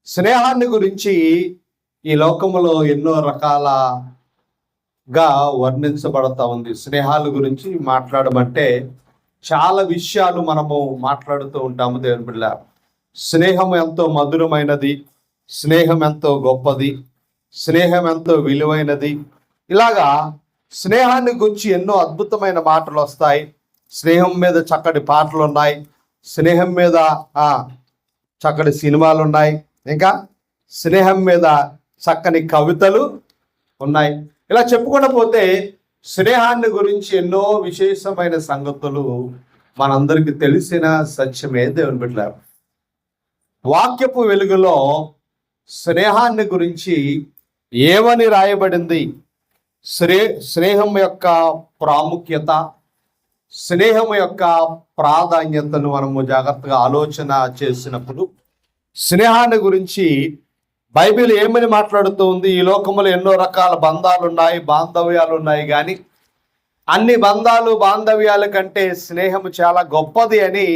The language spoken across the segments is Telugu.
స్నేహాన్ని గురించి ఈ లోకములో ఎన్నో రకాలగా వర్ణించబడతా ఉంది. స్నేహాల గురించి మాట్లాడమంటే చాలా విషయాలు మనము మాట్లాడుతూ ఉంటాము. దేవుని బిడ్డ, స్నేహం ఎంతో మధురమైనది, స్నేహం ఎంతో గొప్పది, స్నేహం ఎంతో విలువైనది. ఇలాగా స్నేహాన్ని గురించి ఎన్నో అద్భుతమైన మాటలు వస్తాయి. స్నేహం మీద చక్కటి పాటలు ఉన్నాయి, స్నేహం మీద చక్కటి సినిమాలు ఉన్నాయి, ఇంకా స్నేహం మీద చక్కని కవితలు ఉన్నాయి. ఇలా చెప్పుకుంటూ పోతే స్నేహాన్ని గురించి ఎన్నో విశేషమైన సంగతులు మనందరికీ తెలిసిన సత్యమే. దేవుని బిడ్డలారా, వాక్యపు వెలుగులో స్నేహాన్ని గురించి ఏమని రాయబడింది, స్నేహం యొక్క ప్రాముఖ్యత, స్నేహం యొక్క ప్రాధాన్యతను మనము జాగ్రత్తగా ఆలోచన చేసినప్పుడు స్నేహాన్ని గురించి బైబిల్ ఏమని మాట్లాడుతూ ఉంది. ఈ లోకంలో ఎన్నో రకాల బంధాలు ఉన్నాయి, బాంధవ్యాలు ఉన్నాయి, కానీ అన్ని బంధాలు బాంధవ్యాల కంటే స్నేహం చాలా గొప్పది అని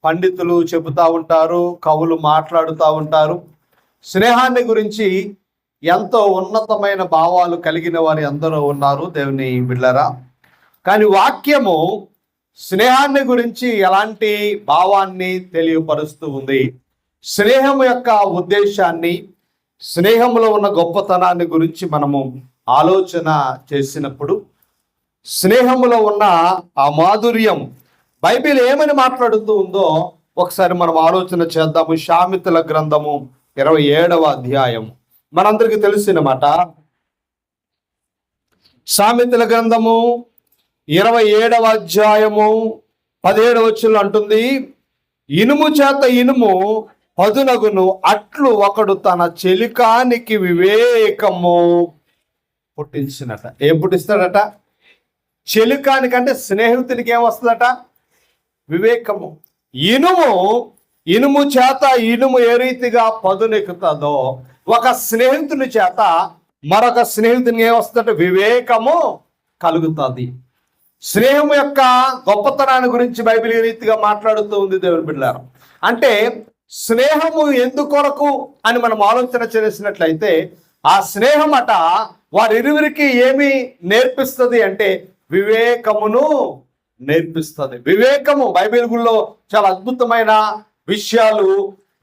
పండితులు చెబుతూ ఉంటారు, కవులు మాట్లాడుతూ ఉంటారు. స్నేహాన్ని గురించి ఎంతో ఉన్నతమైన భావాలు కలిగిన వారు ఎందరో ఉన్నారు దేవుని బిడ్డలారా. కానీ వాక్యము స్నేహాన్ని గురించి ఎలాంటి భావాన్ని తెలియపరుస్తూ ఉంది. స్నేహం యొక్క ఉద్దేశాన్ని, స్నేహంలో ఉన్న గొప్పతనాన్ని గురించి మనము ఆలోచన చేసినప్పుడు స్నేహంలో ఉన్న ఆ మాధుర్యం బైబిల్ ఏమని మాట్లాడుతూ ఉందో ఒకసారి మనం ఆలోచన చేద్దాము. సామెతల గ్రంథము 27వ అధ్యాయం మనందరికీ తెలిసిన మాట. సామెతల గ్రంథము 27వ అధ్యాయము 17వ వచనం అంటుంది, ఇనుము చేత ఇనుము పదునగును, అట్లు ఒకడు తన చెలికానికి వివేకము పుట్టించినట. ఏం పుట్టిస్తాడట? చెలికానికంటే స్నేహితునికి ఏం వస్తుందట? వివేకము. ఇనుము చేత ఇనుము ఏ రీతిగా పదునెక్కుతుందో ఒక స్నేహితుని చేత మరొక స్నేహితునికి ఏం వస్తుందంటే వివేకము కలుగుతుంది. స్నేహం యొక్క గొప్పతనాన్ని గురించి బైబిల్ ఈ రీతిగా మాట్లాడుతూ ఉంది దేవుని బిడ్డలారా. అంటే స్నేహము ఎందుకొరకు అని మనం ఆలోచన చేసినట్లయితే ఆ స్నేహం అట వారిరువురికి ఏమి నేర్పిస్తుంది అంటే వివేకమును నేర్పిస్తుంది. వివేకము బైబిల్లో చాలా అద్భుతమైన విషయాలు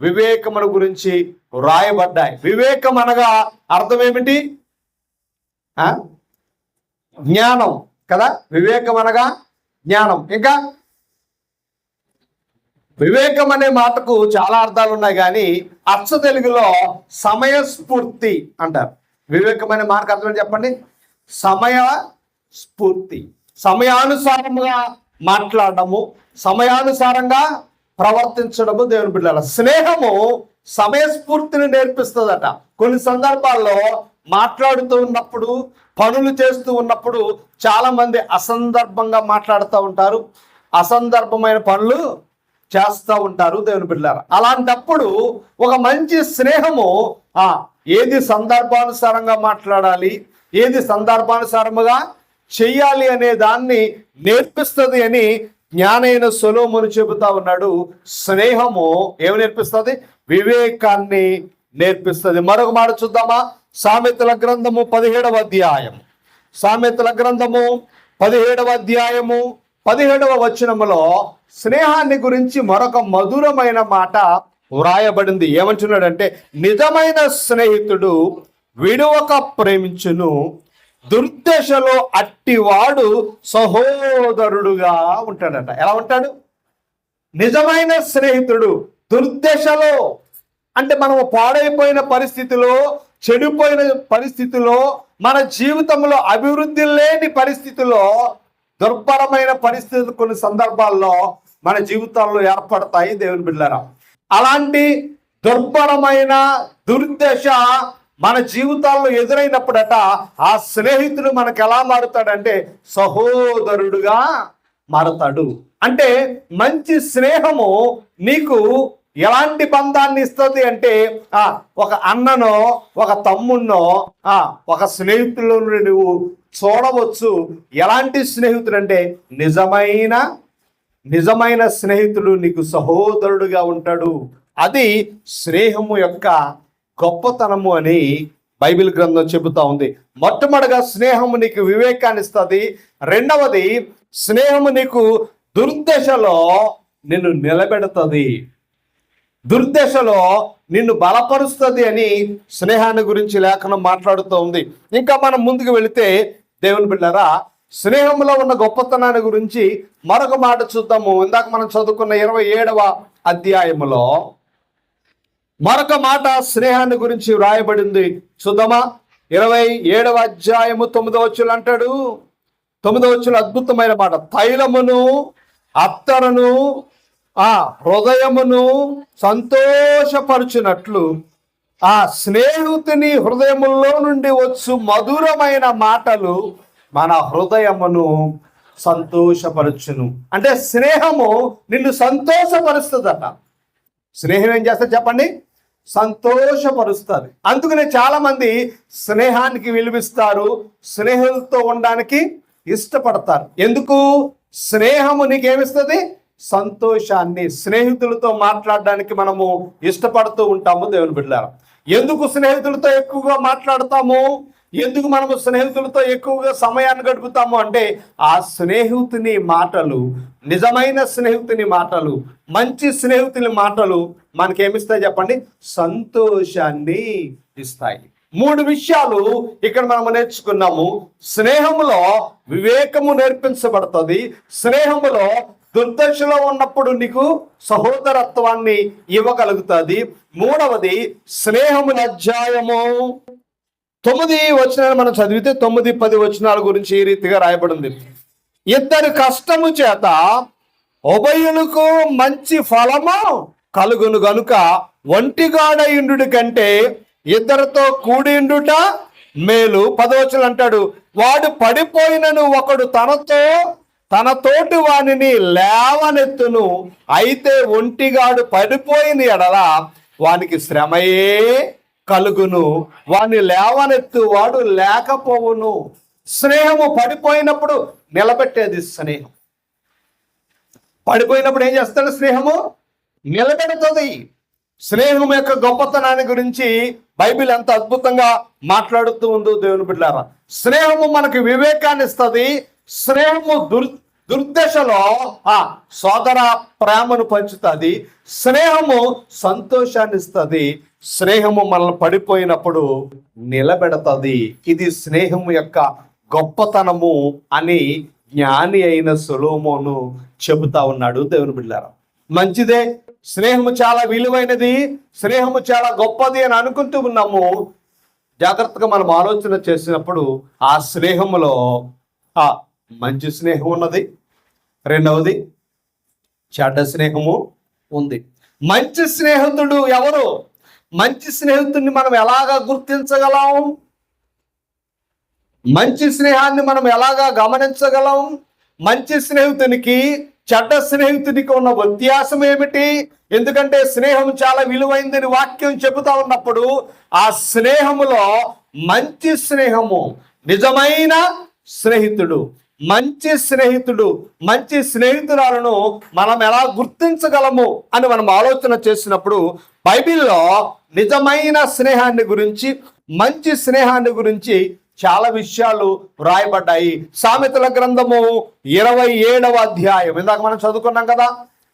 వివేకమును గురించి రాయబడ్డాయి. వివేకం అనగా అర్థం ఏమిటి? జ్ఞానం కదా. వివేకం అనగా జ్ఞానం. ఇంకా వివేకం అనే మాటకు చాలా అర్థాలు ఉన్నాయి, కానీ అచ్చ తెలుగులో సమయస్ఫూర్తి అంటారు. వివేకం అనే మాటకు అర్థం చెప్పండి. సమయస్ఫూర్తి, సమయానుసారంగా మాట్లాడము, సమయానుసారంగా ప్రవర్తించడము. దేవుని బిడ్డలారా, స్నేహము సమయస్ఫూర్తిని నేర్పిస్తుందట. కొన్ని సందర్భాల్లో మాట్లాడుతూ ఉన్నప్పుడు, పనులు చేస్తూ ఉన్నప్పుడు చాలా మంది అసందర్భంగా మాట్లాడుతూ ఉంటారు, అసందర్భమైన పనులు చేస్తూ ఉంటారు. దేవుని బిడ్డలారా, అలాంటప్పుడు ఒక మంచి స్నేహము ఏది సందర్భానుసారంగా మాట్లాడాలి, ఏది సందర్భానుసారముగా చెయ్యాలి అనే దాన్ని నేర్పిస్తుంది అని జ్ఞానైన సొలొమోను చెబుతా ఉన్నాడు. స్నేహము ఏమి నేర్పిస్తుంది? వివేకాన్ని నేర్పిస్తుంది. మరొక మాట చూద్దామా? సామెతల గ్రంథము 17వ అధ్యాయం, సామెతల గ్రంథము 17వ అధ్యాయము 17వ వచనములో స్నేహాన్ని గురించి మరొక మధురమైన మాట వ్రాయబడింది. ఏమంటున్నాడంటే, నిజమైన స్నేహితుడు విడువక ప్రేమించును, దుర్దశలో అట్టివాడు సహోదరుడుగా ఉంటాడట. ఎలా ఉంటాడు? నిజమైన స్నేహితుడు దుర్దశలో అంటే మనము పాడైపోయిన పరిస్థితిలో, చెడిపోయిన పరిస్థితిలో, మన జీవితంలో అభివృద్ధి లేని పరిస్థితిలో, దుర్భరమైన పరిస్థితులు కొన్ని సందర్భాల్లో మన జీవితాల్లో ఏర్పడతాయి. దేవుని బిడ్డలారా, అలాంటి దుర్భరమైన దుర్దశ మన జీవితాల్లో ఎదురైనప్పుడట ఆ స్నేహితుడు మనకు ఎలా మారుతాడంటే సహోదరుడుగా మారుతాడు. అంటే మంచి స్నేహము నీకు ఎలాంటి బంధాన్ని ఇస్తుంది అంటే ఒక అన్ననో, ఒక తమ్మున్నో, ఒక స్నేహితుల్లో నువ్వు చూడవచ్చు. ఎలాంటి స్నేహితుడు అంటే నిజమైన స్నేహితుడు నీకు సహోదరుడుగా ఉంటాడు. అది స్నేహము యొక్క గొప్పతనము అని బైబిల్ గ్రంథం చెబుతా ఉంది. మొట్టమొదటిగా స్నేహము నీకు వివేకాన్ని ఇస్తుంది. రెండవది, స్నేహము నీకు దుర్దశలో నిన్ను నిలబెడుతుంది, దుర్దశలో నిన్ను బలపరుస్తుంది అని స్నేహాన్ని గురించి లేఖనం మాట్లాడుతూ ఉంది. ఇంకా మనం ముందుకు వెళితే దేవుని బిడ్డలారా, స్నేహంలో ఉన్న గొప్పతనాన్ని గురించి మరొక మాట చూద్దాము. ఇందాక మనం చదువుకున్న 27వ అధ్యాయములో మరొక మాట స్నేహాన్ని గురించి వ్రాయబడింది. చూద్దామా? 27వ అధ్యాయము 9వ వచనం అంటాడు. 9వ వచనం అద్భుతమైన మాట. తైలమును అత్తరును హృదయమును సంతోషపరుచునట్లు ఆ స్నేహితుని హృదయములో నుండి వచ్చు మధురమైన మాటలు మన హృదయమును సంతోషపరచును. అంటే స్నేహము నిన్ను సంతోషపరుస్తుందట. స్నేహం ఏం చేస్తుంది చెప్పండి? సంతోషపరుస్తుంది. అందుకనే చాలా మంది స్నేహానికి విలువిస్తారు, స్నేహితులతో ఉండడానికి ఇష్టపడతారు. ఎందుకు? స్నేహము నీకేమిస్తుంది? సంతోషాన్ని. స్నేహితులతో మాట్లాడడానికి మనము ఇష్టపడుతూ ఉంటాము దేవుని బిడ్డలారా. ఎందుకు స్నేహితులతో ఎక్కువగా మాట్లాడతాము? ఎందుకు మనము స్నేహితులతో ఎక్కువగా సమయాన్ని గడుపుతాము అంటే, ఆ స్నేహితుని మాటలు, నిజమైన స్నేహితుని మాటలు, మంచి స్నేహితుని మాటలు మనకేమిస్తాయి చెప్పండి? సంతోషాన్ని ఇస్తాయి. 3 విషయాలు ఇక్కడ మనం నేర్చుకున్నాము. స్నేహములో వివేకము నేర్పించబడుతుంది. స్నేహములో దుర్దశలో ఉన్నప్పుడు నీకు సహోదరత్వాన్ని ఇవ్వగలుగుతుంది. 3వది, స్నేహము అధ్యాయము 9 వచనాలు మనం చదివితే 9, 10 వచనాల గురించి ఈ రీతిగా రాయబడింది. ఇద్దరి కష్టము చేత ఉభయులకు మంచి ఫలము కలుగును గనుక ఒంటిగాడ ఇండు కంటే ఇద్దరితో కూడిండుట మేలు. 10వ వచనం అంటాడు, వాడు పడిపోయినను ఒకడు తన తోటి వానిని లేవనెత్తును, అయితే ఒంటిగాడు పడిపోయిన ఎడల వానికి శ్రమయే కలుగును, వాని లేవనెత్తు వాడు లేకపోవును. స్నేహము పడిపోయినప్పుడు నిలబెట్టేది స్నేహం. పడిపోయినప్పుడు ఏం చేస్తాడు? స్నేహము నిలబెడుతుంది. స్నేహం యొక్క గొప్పతనాన్ని గురించి బైబిల్ ఎంత అద్భుతంగా మాట్లాడుతూ ఉందో దేవుని బిడ్డలారా. స్నేహము మనకు వివేకాన్ని ఇస్తుంది. స్నేహము దుర్దశలో సోదర ప్రేమను పంచుతుంది. స్నేహము సంతోషాన్ని ఇస్తుంది. స్నేహము మనల్ని పడిపోయినప్పుడు నిలబెడుతుంది. ఇది స్నేహము యొక్క గొప్పతనము అని జ్ఞాని అయిన సొలొమోను చెబుతా ఉన్నాడు దేవుని బిడ్డలారా. మంచిదే, స్నేహము చాలా విలువైనది, స్నేహము చాలా గొప్పది అని అనుకుంటూ ఉన్నాము. జాగ్రత్తగా మనం ఆలోచన చేసినప్పుడు ఆ స్నేహములో మంచి స్నేహం ఉన్నది, రెండవది చెడ్డ స్నేహము ఉంది. మంచి స్నేహితుడు ఎవరు? మంచి స్నేహితుడిని మనం ఎలాగా గుర్తించగలం? మంచి స్నేహాన్ని మనం ఎలాగా గమనించగలం? మంచి స్నేహితునికి చెడ్డ స్నేహితునికి ఉన్న వ్యత్యాసం ఏమిటి? ఎందుకంటే స్నేహం చాలా విలువైందని వాక్యం చెబుతా ఉన్నప్పుడు ఆ స్నేహములో మంచి స్నేహము, నిజమైన స్నేహితుడు, మంచి స్నేహితుడు, మంచి స్నేహితురాలను మనం ఎలా గుర్తించగలము అని మనం ఆలోచన చేసినప్పుడు బైబిల్లో నిజమైన స్నేహాన్ని గురించి, మంచి స్నేహాన్ని గురించి చాలా విషయాలు రాయబడ్డాయి. సామెతల గ్రంథము 27వ అధ్యాయం ఇందాక మనం చదువుకున్నాం కదా.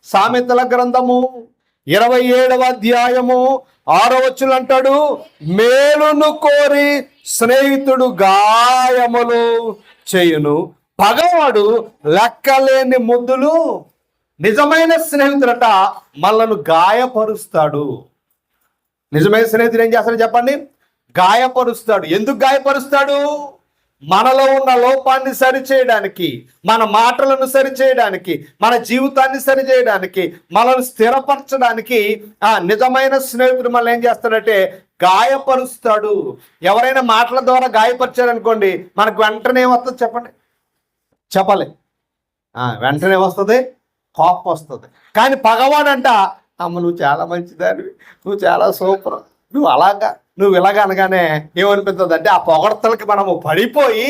సామెతల గ్రంథము 27వ అధ్యాయము 6వ వచనం అంటాడు, మేలును కోరి స్నేహితుడు గాయములు చేయును, పగవాడు లెక్కలేని ముద్దులు. నిజమైన స్నేహితుడట మనలను గాయపరుస్తాడు. నిజమైన స్నేహితుడు ఏం చేస్తాడు చెప్పండి? గాయపరుస్తాడు. ఎందుకు గాయపరుస్తాడు? మనలో ఉన్న లోపాన్ని సరిచేయడానికి, మన మాటలను సరిచేయడానికి, మన జీవితాన్ని సరిచేయడానికి, మనల్ని స్థిరపరచడానికి నిజమైన స్నేహితుడు మనల్ని ఏం చేస్తాడంటే గాయపరుస్తాడు. ఎవరైనా మాటల ద్వారా గాయపరిచారనుకోండి, మనకు వెంటనే ఏమొస్తుంది చెప్పండి? చెప్పలే, వెంటనే వస్తుంది, కోపం వస్తుంది. కానీ పగవాడంట, అమ్మ నువ్వు చాలా మంచిదానివి, నువ్వు చాలా సూపర్, నువ్వు ఇలాగ అనగానే ఏమనిపిస్తుంది అంటే ఆ పొగడ్తలకి మనము పడిపోయి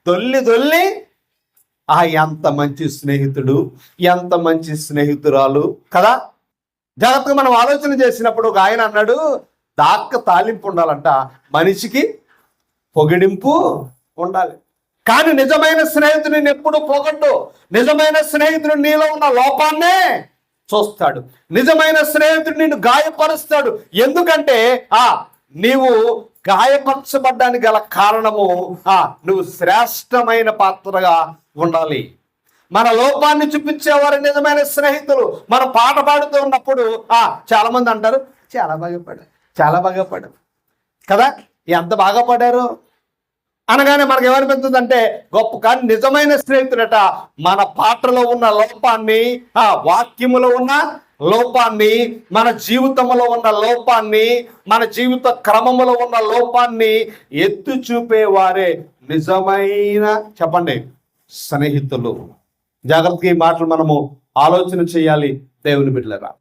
దొల్లి ఎంత మంచి స్నేహితుడు, ఎంత మంచి స్నేహితురాలు కదా. జాగ్రత్తగా మనం ఆలోచన చేసినప్పుడు ఒక ఆయన అన్నాడు, దాక్క తాలింపు ఉండాలంట, మనిషికి పొగిడింపు ఉండాలి. కానీ నిజమైన స్నేహితుడు నేను ఎప్పుడు పొగడ్డు. నిజమైన స్నేహితుడు నీలో ఉన్న లోపాన్నే చూస్తాడు. నిజమైన స్నేహితుడు నిన్ను గాయపరుస్తాడు. ఎందుకంటే నీవు గాయపరచబడ్డానికి గల కారణము నువ్వు శ్రేష్టమైన పాత్రగా ఉండాలి. మన లోపాన్ని చూపించేవారు నిజమైన స్నేహితులు. మనం పాట పాడుతూ ఉన్నప్పుడు చాలా మంది అంటారు, చాలా బాగా పాడారు, చాలా బాగా పాడారు కదా, ఎంత బాగా పాడారు అనగానే మనకు ఏమనిపిస్తుందంటే గొప్ప. కానీ నిజమైన స్నేహితుడట మన పాటలో ఉన్న లోపాన్ని, వాక్యములో ఉన్న లోపాన్ని, మన జీవితంలో ఉన్న లోపాన్ని, మన జీవిత క్రమములో ఉన్న లోపాన్ని ఎత్తి చూపేవారే నిజమైన చెప్పండి స్నేహితులు. జాగ్రత్తగా ఈ మాటలు మనము ఆలోచన చేయాలి దేవుని బిడ్డలారా.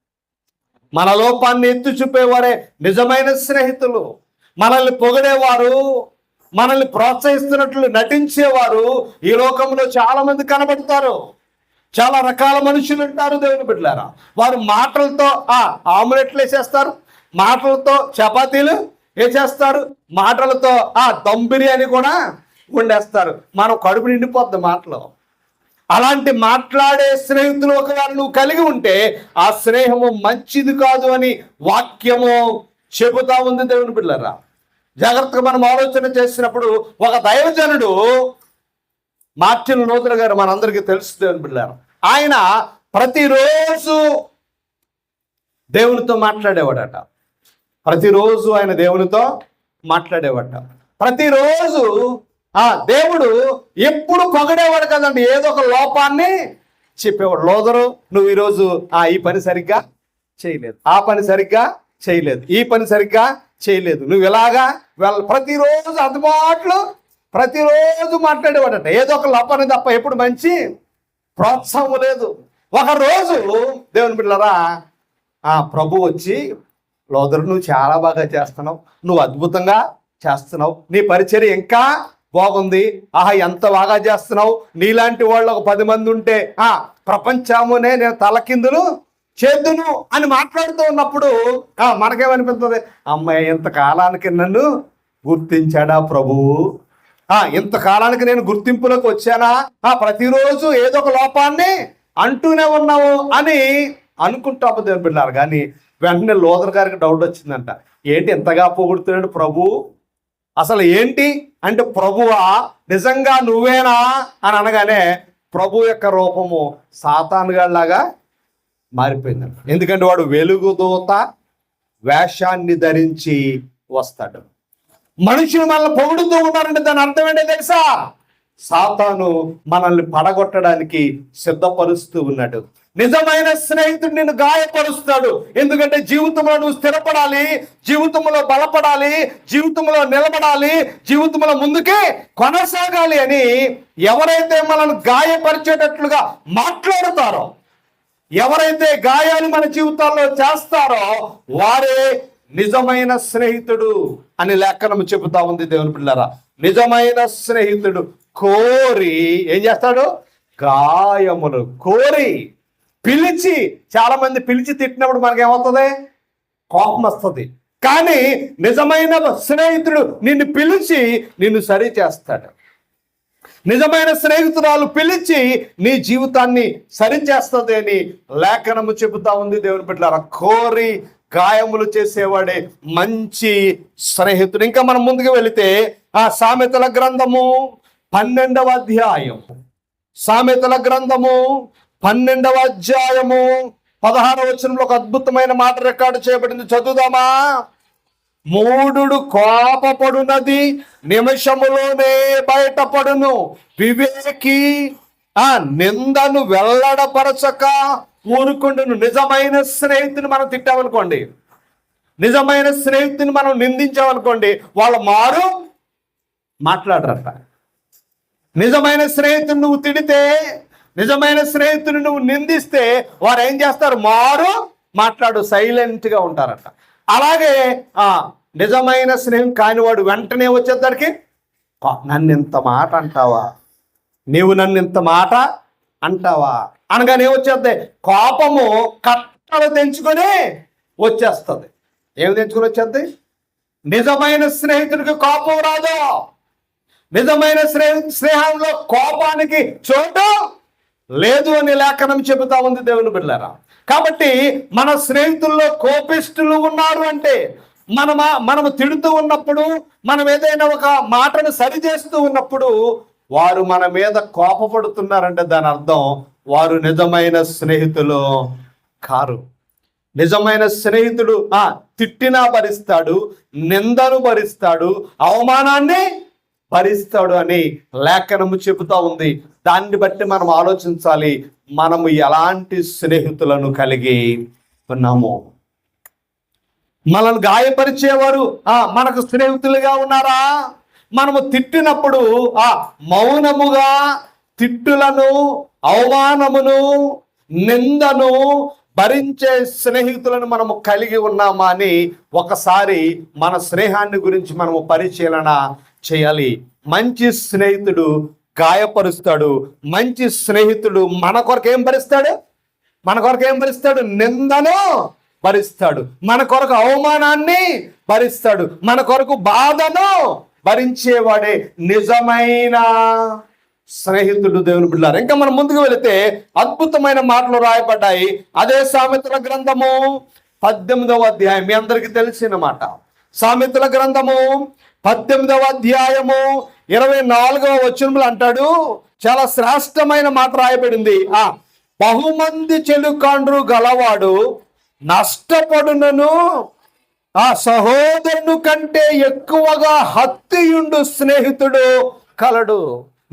మన లోపాన్ని ఎత్తి చూపేవారే నిజమైన స్నేహితులు. మనల్ని పొగిడేవారు, మనల్ని ప్రోత్సహిస్తున్నట్లు నటించేవారు ఈ లోకంలో చాలా మంది కనబడతారు. చాలా రకాల మనుషులు ఉంటారు దేవుని బిడ్డలారా. వారు మాటలతో ఆమ్లెట్లు వేసేస్తారు, మాటలతో చపాతీలు వేసేస్తారు, మాటలతో దమ్ బిర్యానీ కూడా వండేస్తారు. మనం కడుపు నిండిపోద్ది మాటలు. అలాంటి మాట్లాడే స్నేహితులు ఒకవేళ నువ్వు కలిగి ఉంటే ఆ స్నేహము మంచిది కాదు అని వాక్యము చెబుతా ఉంది దేవుని బిడ్డలారా. జాగ్రత్తగా మనం ఆలోచన చేసినప్పుడు ఒక దైవజనుడు మార్టిన్ లూథర్ గారు మనందరికీ తెలుసు దేవుని బిడ్డలారా. ఆయన ప్రతిరోజు దేవునితో మాట్లాడేవాడట. ప్రతిరోజు ఆయన దేవునితో మాట్లాడేవాడట. ప్రతిరోజు దేవుడు ఎప్పుడు పొగడేవాడు కదండి, ఏదో ఒక లోపాన్ని చెప్పేవాడు. లూథరు, నువ్వు ఈరోజు ఈ పని సరిగ్గా చేయలేదు, ఆ పని సరిగ్గా చేయలేదు, ఈ పని సరిగ్గా చేయలేదు, నువ్వు ఇలాగా ప్రతిరోజు అందుబాటులో ప్రతిరోజు మాట్లాడేవాడట. ఏదో ఒక లోపాన్ని తప్ప ఎప్పుడు మంచి ప్రోత్సాహం లేదు. ఒకరోజు దేవుని బిడ్డలారా ప్రభు వచ్చి, లూథరు నువ్వు చాలా బాగా చేస్తున్నావు, నువ్వు అద్భుతంగా చేస్తున్నావు, నీ పరిచర్య ఇంకా బాగుంది, ఎంత బాగా చేస్తున్నావు, నీలాంటి వాళ్ళు ఒక 10 మంది ఉంటే ప్రపంచమునే నేను తలకిందులు చేద్దును అని మాట్లాడుతూ ఉన్నప్పుడు మనకేమనిపిస్తుంది, అమ్మాయి ఇంతకాలానికి నన్ను గుర్తించాడా ప్రభువు, ఇంతకాలానికి నేను గుర్తింపులోకి వచ్చానా, ప్రతిరోజు ఏదో ఒక లోపాన్ని అంటూనే ఉన్నావు అని అనుకుంటాము దేవుని బిడ్డలారా. కానీ వెంటనే లూథర్ గారికి డౌట్ వచ్చిందంట, ఏంటి ఎంతగా పొగుడుతున్నాడు ప్రభు, అసలు ఏంటి అంటే, ప్రభువా నిజంగా నువ్వేనా అని అనగానే ప్రభు యొక్క రూపము సాతానుగాడిలాగా మారిపోయిందంట. ఎందుకంటే వాడు వెలుగుదూత వేషాన్ని ధరించి వస్తాడు. మనుషులు మనల్ని పొగుడుతూ ఉన్నారంటే దాని అర్థం ఏంటో తెలుసా, సాతాను మనల్ని పడగొట్టడానికి సిద్ధపరుస్తూ ఉన్నాడు. నిజమైన స్నేహితుడు నిన్ను గాయపరుస్తాడు. ఎందుకంటే జీవితంలో నువ్వు స్థిరపడాలి, జీవితంలో బలపడాలి, జీవితంలో నిలబడాలి, జీవితంలో ముందుకే కొనసాగాలి అని ఎవరైతే మనల్ని గాయపరిచేటట్లుగా మాట్లాడతారో, ఎవరైతే గాయాలు మన జీవితాల్లో చేస్తారో వారే నిజమైన స్నేహితుడు అని లేఖనం చెబుతా ఉంది దేవుని పిల్లరా. నిజమైన స్నేహితుడు కోరి ఏం చేస్తాడు, గాయములు కోరి పిలిచి. చాలా మంది పిలిచి తిట్టినప్పుడు మనకేమవుతుంది, కోపం వస్తుంది. కానీ నిజమైన స్నేహితుడు నిన్ను పిలిచి నిన్ను సరి చేస్తాడు. నిజమైన స్నేహితురాలు పిలిచి నీ జీవితాన్ని సరిచేస్తుంది అని లేఖనము చెబుతా ఉంది దేవుని బిడ్డలారా. కోరి గాయములు చేసేవాడే మంచి స్నేహితుడు. ఇంకా మనం ముందుకు వెళితే సామెతల గ్రంథము 12వ అధ్యాయం, సామెతల గ్రంథము 12వ అధ్యాయము 16వ వచనంలో ఒక అద్భుతమైన మాట రికార్డు చేయబడింది. చదువుదామా. మూఢుడు కోపపడునది నిమిషములోనే బయటపడును, వివేకి నిందను వెల్లడపరచక ఊరుకుండును. నిజమైన స్నేహితుని మనం తిట్టామనుకోండి, నిజమైన స్నేహితుని మనం నిందించామనుకోండి, వాళ్ళు మారు మాట్లాడరట. నిజమైన స్నేహితుని నువ్వు తిడితే, నిజమైన స్నేహితుని నువ్వు నిందిస్తే వారు ఏం చేస్తారు, మారు మాట్లాడు, సైలెంట్గా ఉంటారట. అలాగే నిజమైన స్నేహం కానివాడు వెంటనే వచ్చేసరికి నన్ను ఇంత మాట అంటావా, నీవు నన్ను ఇంత మాట అంటావా అనగానే వచ్చేద్ది, కోపము కట్ట తెంచుకొని వచ్చేస్తుంది. ఏమి తెంచుకొని వచ్చేది? నిజమైన స్నేహితుడికి కోపం రాదు. నిజమైన స్నేహంలో కోపానికి చోటు లేదు అని లేఖనం చెబుతా ఉంది దేవుని బిడ్డలారా. కాబట్టి మన స్నేహితుల్లో కోపిష్ఠులు ఉన్నారు అంటే మనము తిడుతూ ఉన్నప్పుడు, మనం ఏదైనా ఒక మాటను సరిచేస్తూ ఉన్నప్పుడు వారు మన మీద కోపపడుతున్నారంటే దాని అర్థం వారు నిజమైన స్నేహితులు కారు. నిజమైన స్నేహితుడు తిట్టినా భరిస్తాడు, నిందను భరిస్తాడు, అవమానాన్ని భరిస్తాడు అని లేఖనము చెబుతా ఉంది. దాన్ని బట్టి మనం ఆలోచించాలి, మనము ఎలాంటి స్నేహితులను కలిగి ఉన్నాము. మనల్ని గాయపరిచేవారు మనకు స్నేహితులుగా ఉన్నారా? మనము తిట్టినప్పుడు మౌనముగా తిట్టులను, అవమానమును, నిందను భరించే స్నేహితులను మనము కలిగి ఉన్నామా అని ఒకసారి మన స్నేహాన్ని గురించి మనము పరిశీలన చేయాలి. మంచి స్నేహితుడు గాయపరుస్తాడు. మంచి స్నేహితుడు మన కొరకు ఏం భరిస్తాడు? నిందను భరిస్తాడు. మన కొరకు అవమానాన్ని భరిస్తాడు. మన కొరకు బాధను భరించేవాడే నిజమైన స్నేహితుడు దేవుని బిడ్డలారా. ఇంకా మనం ముందుకు వెళితే అద్భుతమైన మాటలు రాయబడ్డాయి. అదే సామెతల గ్రంథము 18వ అధ్యాయం, మీ అందరికీ తెలిసిన మాట. సామెతల గ్రంథము 18వ అధ్యాయము 24వ వచనంలో అంటాడు, చాలా శ్రేష్టమైన మాట రాయబడింది. బహుమంది చెలుకాండ్రు గలవాడు నష్టపడునను సహోదరుని కంటే ఎక్కువగా హత్తుయుండు స్నేహితుడు కలడు.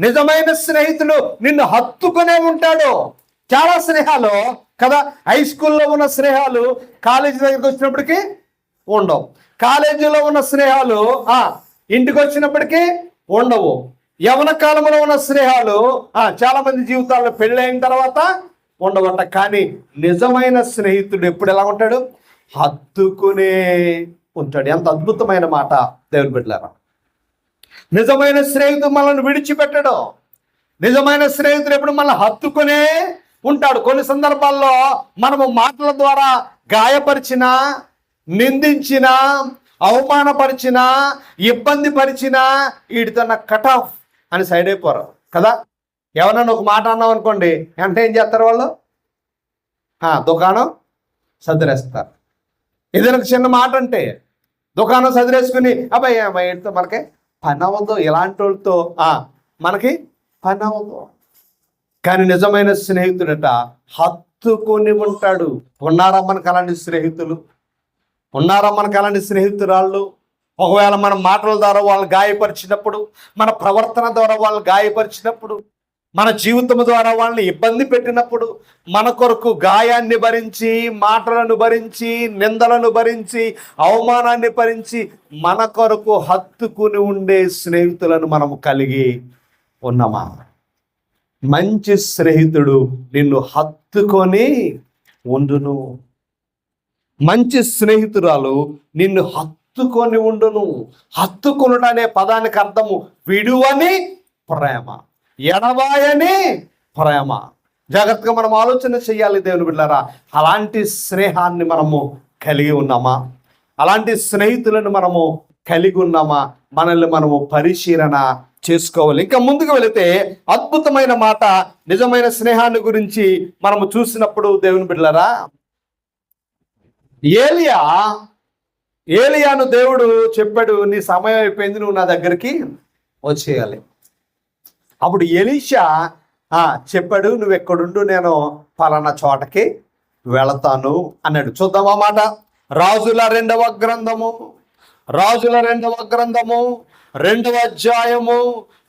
నిజమైన స్నేహితుడు నిన్ను హత్తుకునే ఉంటాడు. చాలా స్నేహాలు కదా, హై స్కూల్లో ఉన్న స్నేహాలు కాలేజీ దగ్గరికి వచ్చినప్పటికీ ఉండవు. కాలేజీలో ఉన్న స్నేహాలు ఇంటికి వచ్చినప్పటికీ ఉండవు. యవన కాలంలో ఉన్న స్నేహాలు చాలా మంది జీవితాల్లో పెళ్ళైన తర్వాత ఉండవట. కానీ నిజమైన స్నేహితుడు ఎప్పుడు ఎలా ఉంటాడు? హత్తుకునే ఉంటాడు. ఎంత అద్భుతమైన మాట దేవుని బిడ్డలారా. నిజమైన స్నేహితుడు మనల్ని విడిచిపెట్టడు. నిజమైన స్నేహితుడు ఎప్పుడు మనల్ని హత్తుకునే ఉంటాడు. కొన్ని సందర్భాల్లో మనము మాటల ద్వారా గాయపరిచినా, నిందించినా, అవమానపరిచినా, ఇబ్బంది పరిచినా వీడితో కట్ ఆఫ్ అని సైడ్ అయిపోరు కదా. ఎవరన్నా ఒక మాట అన్నాం అనుకోండి, అంటే ఏం చేస్తారు వాళ్ళు? దుకాణం సదిరేస్తారు. ఏదైనా చిన్న మాట అంటే దుకాణం సదిరేసుకుని అబ్బాయి వీటితో మనకి పని అవ్వదు, ఇలాంటి వాళ్ళతో మనకి పని అవ్వదు. కానీ నిజమైన స్నేహితుడట హత్తుకొని ఉంటాడు. ఉన్నారా మనకు అలాంటి స్నేహితులు? ఉన్నారా మనకు అలాంటి స్నేహితురాళ్ళు? ఒకవేళ మన మాటల ద్వారా వాళ్ళని గాయపరిచినప్పుడు, మన ప్రవర్తన ద్వారా వాళ్ళని గాయపరిచినప్పుడు, మన జీవితం ద్వారా వాళ్ళని ఇబ్బంది పెట్టినప్పుడు, మన కొరకు గాయాన్ని భరించి, మాటలను భరించి, నిందలను భరించి, అవమానాన్ని భరించి మన కొరకు హత్తుకుని ఉండే స్నేహితులను మనము కలిగి ఉన్నామా? మంచి స్నేహితుడు నిన్ను హత్తుకొని ఉండును. మంచి స్నేహితురాలు నిన్ను హత్తుకొని ఉండును. హత్తుకొనుట అనే పదానికి అర్థము విడువని ప్రేమ, ఎడబాయని ప్రేమ. జాగ్రత్తగా మనం ఆలోచన చేయాలి దేవుని బిడ్డలారా. అలాంటి స్నేహాన్ని మనము కలిగి ఉన్నామా? అలాంటి స్నేహితులను మనము కలిగి ఉన్నామా? మనల్ని మనము పరిశీలన చేసుకోవాలి. ఇంకా ముందుకు వెళితే అద్భుతమైన మాట నిజమైన స్నేహాన్ని గురించి మనము చూసినప్పుడు దేవుని బిడ్డలారా, ఏలియాను దేవుడు చెప్పాడు, నీ సమయం అయిపోయింది, నువ్వు నా దగ్గరికి వచ్చేయాలి. అప్పుడు ఎలీషా చెప్పాడు, నువ్వు ఎక్కడుండు, నేను పలానా చోటకి వెళతాను అన్నాడు. చూద్దాం ఆ మాట. రాజుల రెండవ గ్రంథము 2వ అధ్యాయము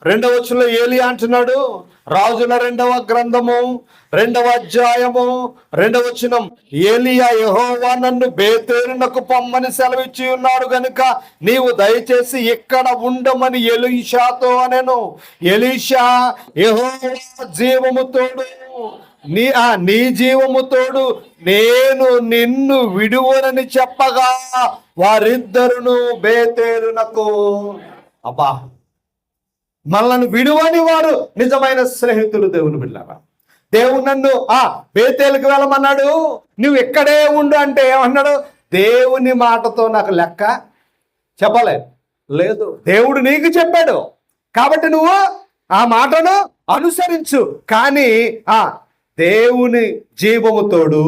2వ వచనంలో ఏలియా అంటున్నాడు, రాజుల 2వ గ్రంథము 2వ అధ్యాయము 2వ వచనం, ఏలియా యెహోవా నన్ను బేతేలునకు పొమ్మని సెలవిచ్చి ఉన్నాడు గనుక నీవు దయచేసి ఇక్కడ ఉండమని ఎలీషాతో అనెను. ఎలీషా, యెహోవా జీవము తోడు, నీ జీవము తోడు నేను నిన్ను విడువనని చెప్పగా వారిద్దరును బేతేలునకు. మనల్ని విడువని వారు నిజమైన స్నేహితులు దేవుని బిడ్డలారా. దేవుడు నన్ను బేతేలుకు వెళ్ళమన్నాడు, నువ్వు ఇక్కడే ఉండు అంటే ఏమన్నాడు? దేవుని మాటతో నాకు లెక్క చెప్పలే లేదు, దేవుడు నీకు చెప్పాడు కాబట్టి నువ్వు ఆ మాటను అనుసరించు. కానీ దేవుని జీవము తోడు,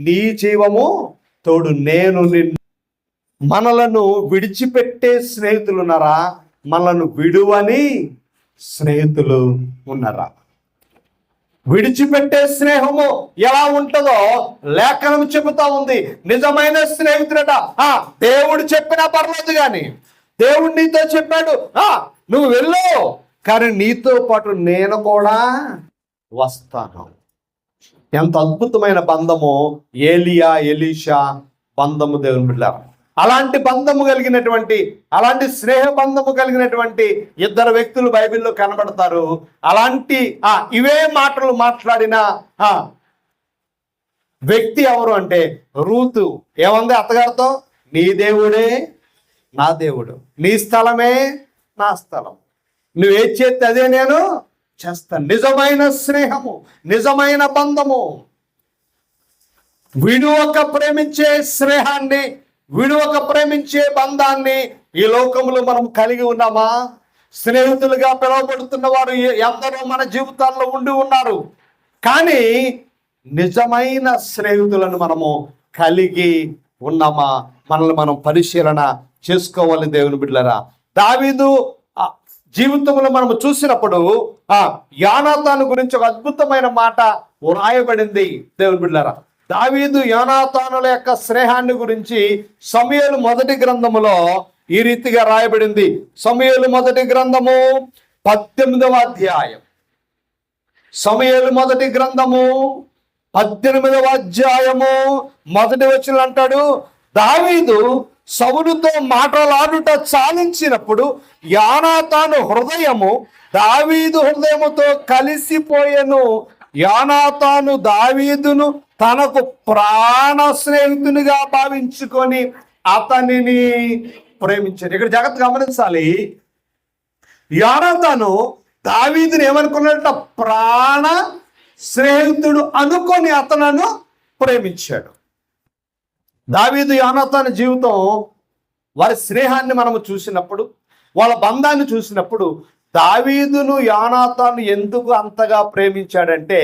నీ జీవము తోడు. నేను నిన్ను మనలను విడిచిపెట్టే స్నేహితులు ఉన్నారా? మనలను విడువని స్నేహితులు ఉన్నారా? విడిచిపెట్టే స్నేహము ఎలా ఉంటుందో లేఖనం చెబుతా ఉంది. నిజమైన స్నేహితుడట దేవుడు చెప్పినా పర్లేదు, కానీ దేవుడు నీతో చెప్పాడు నువ్వు వెళ్ళు, కానీ నీతో పాటు నేను కూడా వస్తాను. ఎంత అద్భుతమైన బంధము ఏలియా ఎలీషా బంధము దేవుని బిడ్డలారా. అలాంటి బంధము కలిగినటువంటి, అలాంటి స్నేహ బంధము కలిగినటువంటి ఇద్దరు వ్యక్తులు బైబిల్లో కనబడతారు. అలాంటి ఇవే మాటలు మాట్లాడిన వ్యక్తి ఎవరు అంటే రూతు. ఏమంది అత్తగారితో? నీ దేవుడే నా దేవుడు, నీ స్థలమే నా స్థలం, నువ్వేం చేస్తే అదే నేను చేస్తాను. నిజమైన స్నేహము, నిజమైన బంధము. విడువక ప్రేమించే స్నేహాన్ని, విడువక ప్రేమించే బంధాన్ని ఈ లోకంలో మనం కలిగి ఉన్నామా? స్నేహితులుగా పిలువబడుతున్న వారు ఎందరో మన జీవితాల్లో ఉండి ఉన్నారు, కానీ నిజమైన స్నేహితులను మనము కలిగి ఉన్నామా? మనల్ని మనం పరిశీలన చేసుకోవాలి దేవుని బిడ్డలారా. దావీదు జీవితంలో మనం చూసినప్పుడు యోనాతాను గురించి ఒక అద్భుతమైన మాట వ్రాయబడింది దేవుని బిడ్డలారా. దావీదు యోనాతానుల యొక్క స్నేహాన్ని గురించి సమూయేలు మొదటి గ్రంథములో ఈ రీతిగా రాయబడింది. సమూయేలు మొదటి గ్రంథము 18వ అధ్యాయం. సమూయేలు మొదటి గ్రంథము 18వ అధ్యాయము మొదటి వచనం అంటాడు, దావీదు సౌలుతో మాటలాడుట చాలించినప్పుడు యోనాతాను హృదయము దావీదు హృదయముతో కలిసిపోయెను. యోనాతాను దావీదును తనకు ప్రాణ స్నేహితునిగా భావించుకొని అతనిని ప్రేమించాడు. ఇక్కడ జాగ్రత్త గమనించాలి. యోనాతాను దావీదుని ఏమనుకున్నాడంట? ప్రాణ స్నేహితుడు అనుకొని అతను ప్రేమించాడు. దావీదు యోనాతాను జీవితం, వారి స్నేహాన్ని మనము చూసినప్పుడు, వాళ్ళ బంధాన్ని చూసినప్పుడు దావీదును యోనాతాను ఎందుకు అంతగా ప్రేమించాడంటే,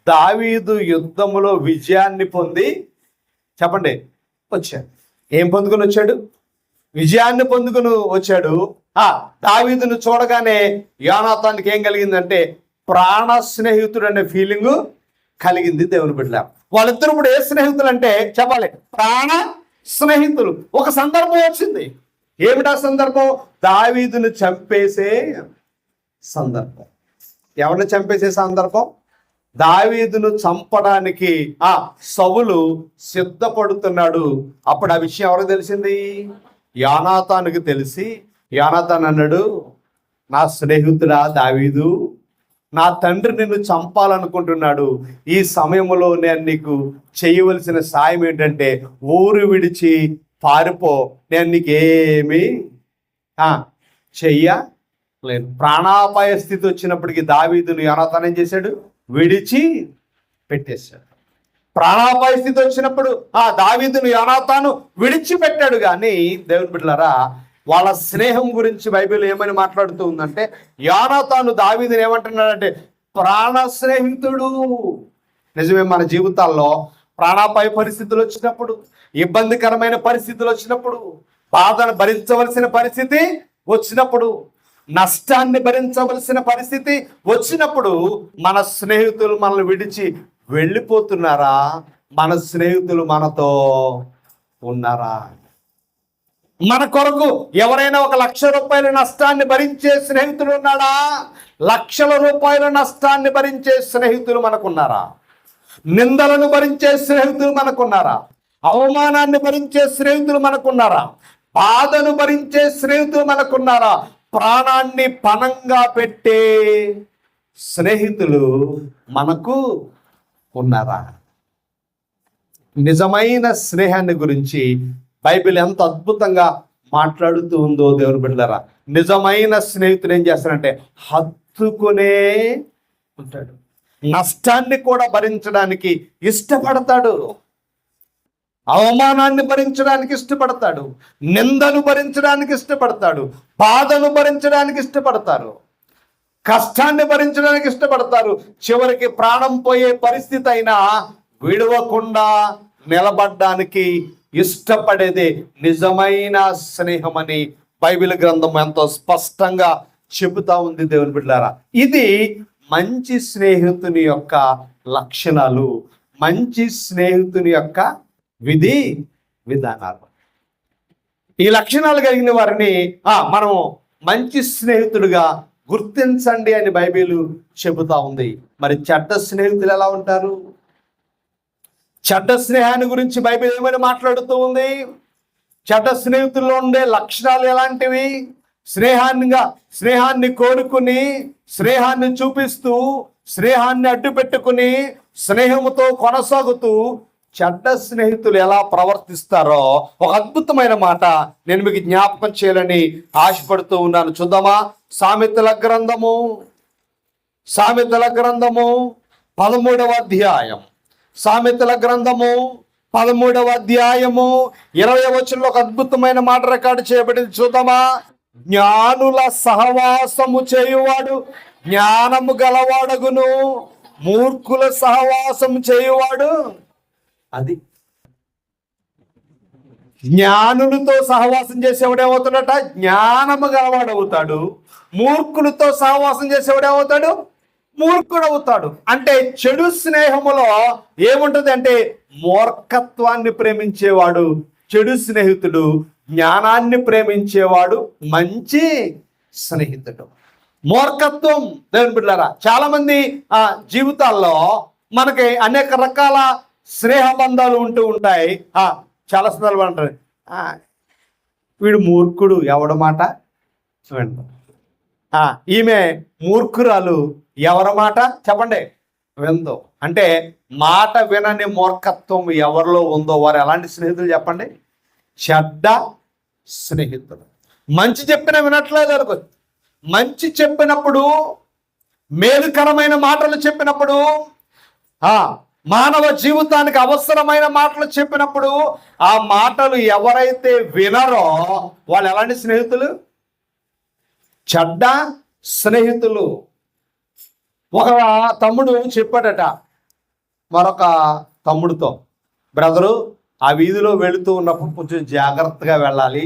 దావీదు యుద్ధములో విజయాన్ని పొంది చెప్పండి వచ్చాడు. ఏం పొందుకొని వచ్చాడు? విజయాన్ని పొందుకొని వచ్చాడు. దావీదును చూడగానే యోనాతానికి ఏం కలిగిందంటే ప్రాణ స్నేహితుడు అనే ఫీలింగ్ కలిగింది దేవుని బిడ్డ. వాళ్ళిద్దరు ఇప్పుడు ఏ స్నేహితులు అంటే చెప్పాలి, ప్రాణ స్నేహితులు. ఒక సందర్భం వచ్చింది. ఏమిటా సందర్భం? దావీదును చంపేసే సందర్భం. ఎవరిని చంపేసే సందర్భం? దావీదును చంపడానికి సౌలు సిద్ధపడుతున్నాడు. అప్పుడు ఆ విషయం ఎవరికి తెలిసింది? యోనాతానుకి తెలిసి యోనాతాను అన్నాడు, నా స్నేహితుడా దావీదు, నా తండ్రి నిన్ను చంపాలనుకుంటున్నాడు. ఈ సమయంలో నేను నీకు చేయవలసిన సాయం ఏంటంటే ఊరు విడిచి పారిపో, నేను నీకేమీ చెయ్యలేను. ప్రాణాపాయ స్థితి వచ్చినప్పటికీ దావీదును యోనాతాను ఏం చేశాడు? విడిచి పెట్టేశాడు. ప్రాణాపాయ స్థితి వచ్చినప్పుడు దావీదును యోనాతాను విడిచిపెట్టాడు. కానీ దేవుని బిడ్డలారా, వాళ్ళ స్నేహం గురించి బైబిల్ ఏమని మాట్లాడుతూ ఉందంటే, యోనాతాను దావీదుని ఏమంటున్నాడంటే ప్రాణ స్నేహితుడు. నిజమే, మన జీవితాల్లో ప్రాణాపాయ పరిస్థితులు వచ్చినప్పుడు, ఇబ్బందికరమైన పరిస్థితులు వచ్చినప్పుడు, బాధను భరించవలసిన పరిస్థితి వచ్చినప్పుడు, నష్టాన్ని భరించవలసిన పరిస్థితి వచ్చినప్పుడు మన స్నేహితులు మనల్ని విడిచి వెళ్ళిపోతున్నారా? మన స్నేహితులు మనతో ఉన్నారా? మన కొరకు ఎవరైనా 1,00,000 రూపాయల నష్టాన్ని భరించే స్నేహితులు ఉన్నాడా? లక్షల రూపాయల నష్టాన్ని భరించే స్నేహితులు మనకున్నారా? నిందలను భరించే స్నేహితులు మనకున్నారా? అవమానాన్ని భరించే స్నేహితులు మనకున్నారా? బాధను భరించే స్నేహితులు మనకున్నారా? ప్రాణాన్ని పణంగా పెట్టే స్నేహితులు మనకు ఉన్నారా? నిజమైన స్నేహాన్ని గురించి బైబిల్ ఎంత అద్భుతంగా మాట్లాడుతూ ఉందో దేవుని బిడ్డలారా. నిజమైన స్నేహితుడు ఏం చేస్తాడంటే హత్తుకునే ఉంటాడు. నష్టాన్ని కూడా భరించడానికి ఇష్టపడతాడు, అవమానాన్ని భరించడానికి ఇష్టపడతాడు, నిందను భరించడానికి ఇష్టపడతాడు, బాధను భరించడానికి ఇష్టపడతారు, కష్టాన్ని భరించడానికి ఇష్టపడతారు. చివరికి ప్రాణం పోయే పరిస్థితి అయినా విడవకుండా నిలబడడానికి ఇష్టపడేదే నిజమైన స్నేహం అని బైబిల్ గ్రంథం ఎంతో స్పష్టంగా చెబుతా ఉంది. దేవుని బిడ్డలారా, ఇది మంచి స్నేహితుని యొక్క లక్షణాలు, మంచి స్నేహితుని యొక్క విధి విధానాలు. ఈ లక్షణాలు కలిగిన వారిని మనం మంచి స్నేహితుడిగా గుర్తించండి అని బైబిల్ చెబుతా ఉంది. మరి చెడ్డ స్నేహితులు ఎలా ఉంటారు? చెడ్డ స్నేహాన్ని గురించి బైబిల్ ఏమని మాట్లాడుతూ ఉంది? చెడ్డ స్నేహితుల్లో ఉండే లక్షణాలు ఎలాంటివి? స్నేహాన్ని కోరుకుని, స్నేహాన్ని చూపిస్తూ, స్నేహాన్ని అడ్డు పెట్టుకుని, స్నేహముతో కొనసాగుతూ చెడ్డ స్నేహితులు ఎలా ప్రవర్తిస్తారో ఒక అద్భుతమైన మాట నేను మీకు జ్ఞాపకం చేయాలని ఆశపడుతూ ఉన్నాను. చూద్దామా? సామెతల గ్రంథము 13వ అధ్యాయం, సామెతల గ్రంథము 13వ అధ్యాయము 20వ వచనంలో ఒక అద్భుతమైన మాట రికార్డు చేయబడింది. చూద్దామా? జ్ఞానుల సహవాసము చేయువాడు జ్ఞానము గలవాడగును, మూర్ఖుల సహవాసము చేయువాడు అది. జ్ఞానులతో సహవాసం చేసేవాడు ఏమవుతాడట? జ్ఞానము గలవాడవుతాడు. మూర్ఖులతో సహవాసం చేసేవాడు ఏమవుతాడు? మూర్ఖుడవుతాడు. అంటే చెడు స్నేహములో ఏముంటుంది అంటే మూర్ఖత్వాన్ని ప్రేమించేవాడు చెడు స్నేహితుడు, జ్ఞానాన్ని ప్రేమించేవాడు మంచి స్నేహితుడు. మూర్ఖత్వం, దేవుని బిడ్డలారా, చాలా మంది జీవితాల్లో మనకి అనేక రకాల స్నేహ బంధాలు ఉంటూ ఉంటాయి. చాలా సందర్భాలు అంటారు, వీడు మూర్ఖుడు, ఎవడ మాట వింటాం. ఈమె మూర్ఖురాలు, ఎవరి మాట చెప్పండి విందో. అంటే మాట వినని మూర్ఖత్వం ఎవరిలో ఉందో వారు ఎలాంటి స్నేహితులు చెప్పండి? చెడ్డ స్నేహితులు. మంచి చెప్పిన వినట్లేదు అనుకో. మంచి చెప్పినప్పుడు, మేలుకరమైన మాటలు చెప్పినప్పుడు, మానవ జీవితానికి అవసరమైన మాటలు చెప్పినప్పుడు ఆ మాటలు ఎవరైతే వినరో వాళ్ళు ఎలాంటి స్నేహితులు? చెడ్డ స్నేహితులు. ఒక తమ్ముడు చెప్పాడట మరొక తమ్ముడితో, బ్రదరు, ఆ వీధిలో వెళుతూ ఉన్నప్పుడు కొంచెం జాగ్రత్తగా వెళ్ళాలి,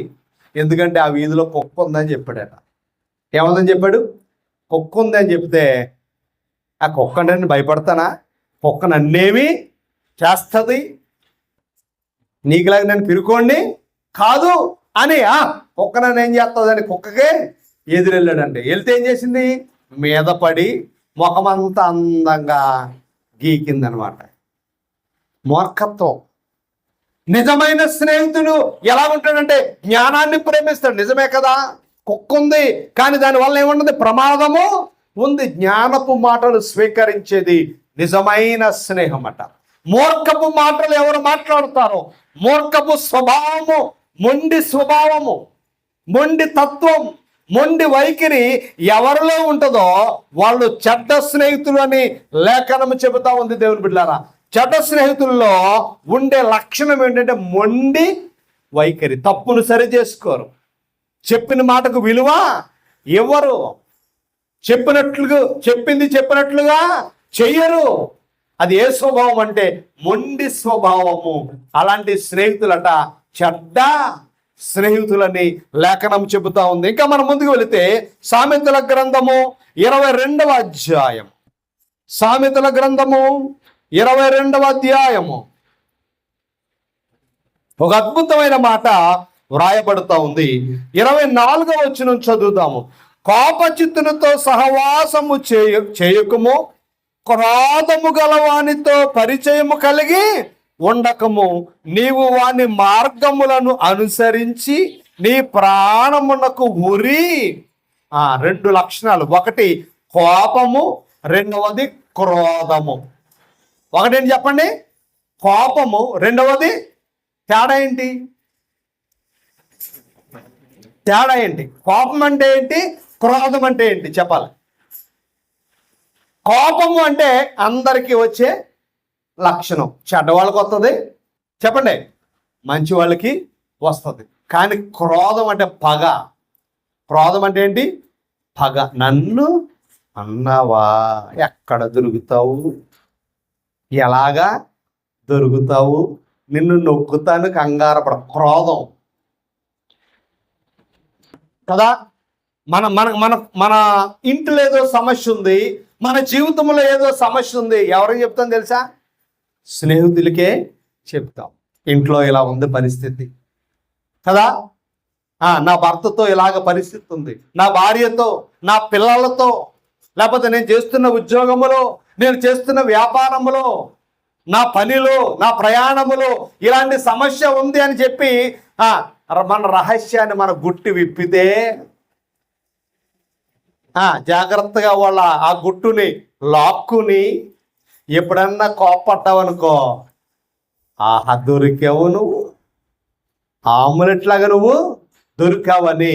ఎందుకంటే ఆ వీధిలో కుక్క ఉందని చెప్పాడట. ఏముందని చెప్పాడు? కుక్క ఉందని చెప్తే, ఆ కుక్క అంటే నేను భయపడతానా? కుక్క నన్నేమి చేస్తుంది, నీకులాగా నేను పిరుకోండి కాదు అని, కుక్క నన్ను ఏం చేస్తుందని కుక్కకే ఎదురెళ్ళాడంటే, వెళ్తే ఏం చేసింది? మీద పడి ముఖమంతా అందంగా గీకిందనమాట. మూర్ఖత్వం. నిజమైన స్నేహితుడు ఎలా ఉంటాడంటే జ్ఞానాన్ని ప్రేమిస్తాడు. నిజమే కదా, కుక్క ఉంది కానీ దానివల్ల ఏముండదు? ప్రమాదము ఉంది. జ్ఞానపు మాటలు స్వీకరించేది నిజమైన స్నేహం అట. మూర్ఖపు మాటలు ఎవరు మాట్లాడతారో, మూర్ఖపు స్వభావము, మొండి స్వభావము, మొండి తత్వం, మొండి వైఖరి ఎవరిలో ఉంటుందో వాళ్ళు చెడ్డ స్నేహితులు అని లేఖనం చెబుతా ఉంది. దేవుని బిడ్డలారా, చెడ్డ స్నేహితుల్లో ఉండే లక్షణం ఏంటంటే మొండి వైఖరి. తప్పును సరి చేసుకోరు, చెప్పిన మాటకు విలువ ఇవ్వరు, చెప్పింది చెప్పినట్లుగా చెయ్యరు. అది ఏ స్వభావం అంటే మొండి స్వభావము. అలాంటి స్నేహితులట చెడ్డ స్నేహితులని లేఖనం చెబుతా ఉంది. ఇంకా మనం ముందుకు వెళితే సామెతల గ్రంథము 22వ అధ్యాయం, సామెతల గ్రంథము 22వ అధ్యాయము ఒక అద్భుతమైన మాట వ్రాయబడుతూ ఉంది. 24వ వచనం చదువుతాము. కోపచిత్తునితో సహవాసము చేయకుము, క్రోధము గలవానితో పరిచయము కలిగి ఉండకము, నీవు వాని మార్గములను అనుసరించి నీ ప్రాణమునకు ఉరి. రెండు లక్షణాలు, ఒకటి కోపము, రెండవది క్రోధము. ఒకటేంటి చెప్పండి? కోపము, రెండవది తేడా ఏంటి? తేడా ఏంటి? కోపం అంటే ఏంటి? క్రోధం అంటే ఏంటి చెప్పాలి. కోపము అంటే అందరికీ వచ్చే లక్షణం. చెడ్డవాళ్ళకి వస్తుంది, చెప్పండి, మంచి వాళ్ళకి వస్తుంది. కానీ క్రోధం అంటే పగ. క్రోధం అంటే ఏంటి? పగ. నన్ను అన్నావా? ఎక్కడ దొరుకుతావు? ఎలాగా దొరుకుతావు? నిన్ను నొక్కుతాను, కంగారపడ. క్రోధం కదా. మన మన మన మన ఇంట్లో ఏదో సమస్య ఉంది, మన జీవితంలో ఏదో సమస్య ఉంది. ఎవరికి చెప్తాం తెలుసా? స్నేహితులకే చెప్తాం. ఇంట్లో ఇలా ఉంది పరిస్థితి కదా, నా భర్తతో ఇలాగ పరిస్థితి ఉంది, నా భార్యతో, నా పిల్లలతో, లేకపోతే నేను చేస్తున్న ఉద్యోగములో, నేను చేస్తున్న వ్యాపారములో, నా పనిలో, నా ప్రయాణములో ఇలాంటి సమస్య ఉంది అని చెప్పి మన రహస్యాన్ని మన గుట్టి విప్పితే జాగ్రత్తగా వాళ్ళ ఆ గుట్టుని లాక్కుని ఎప్పుడన్నా కోపడ్డావనుకో, ఆహా దొరికావు నువ్వు, ఆమ్లెట్ లాగా నువ్వు దొరికావని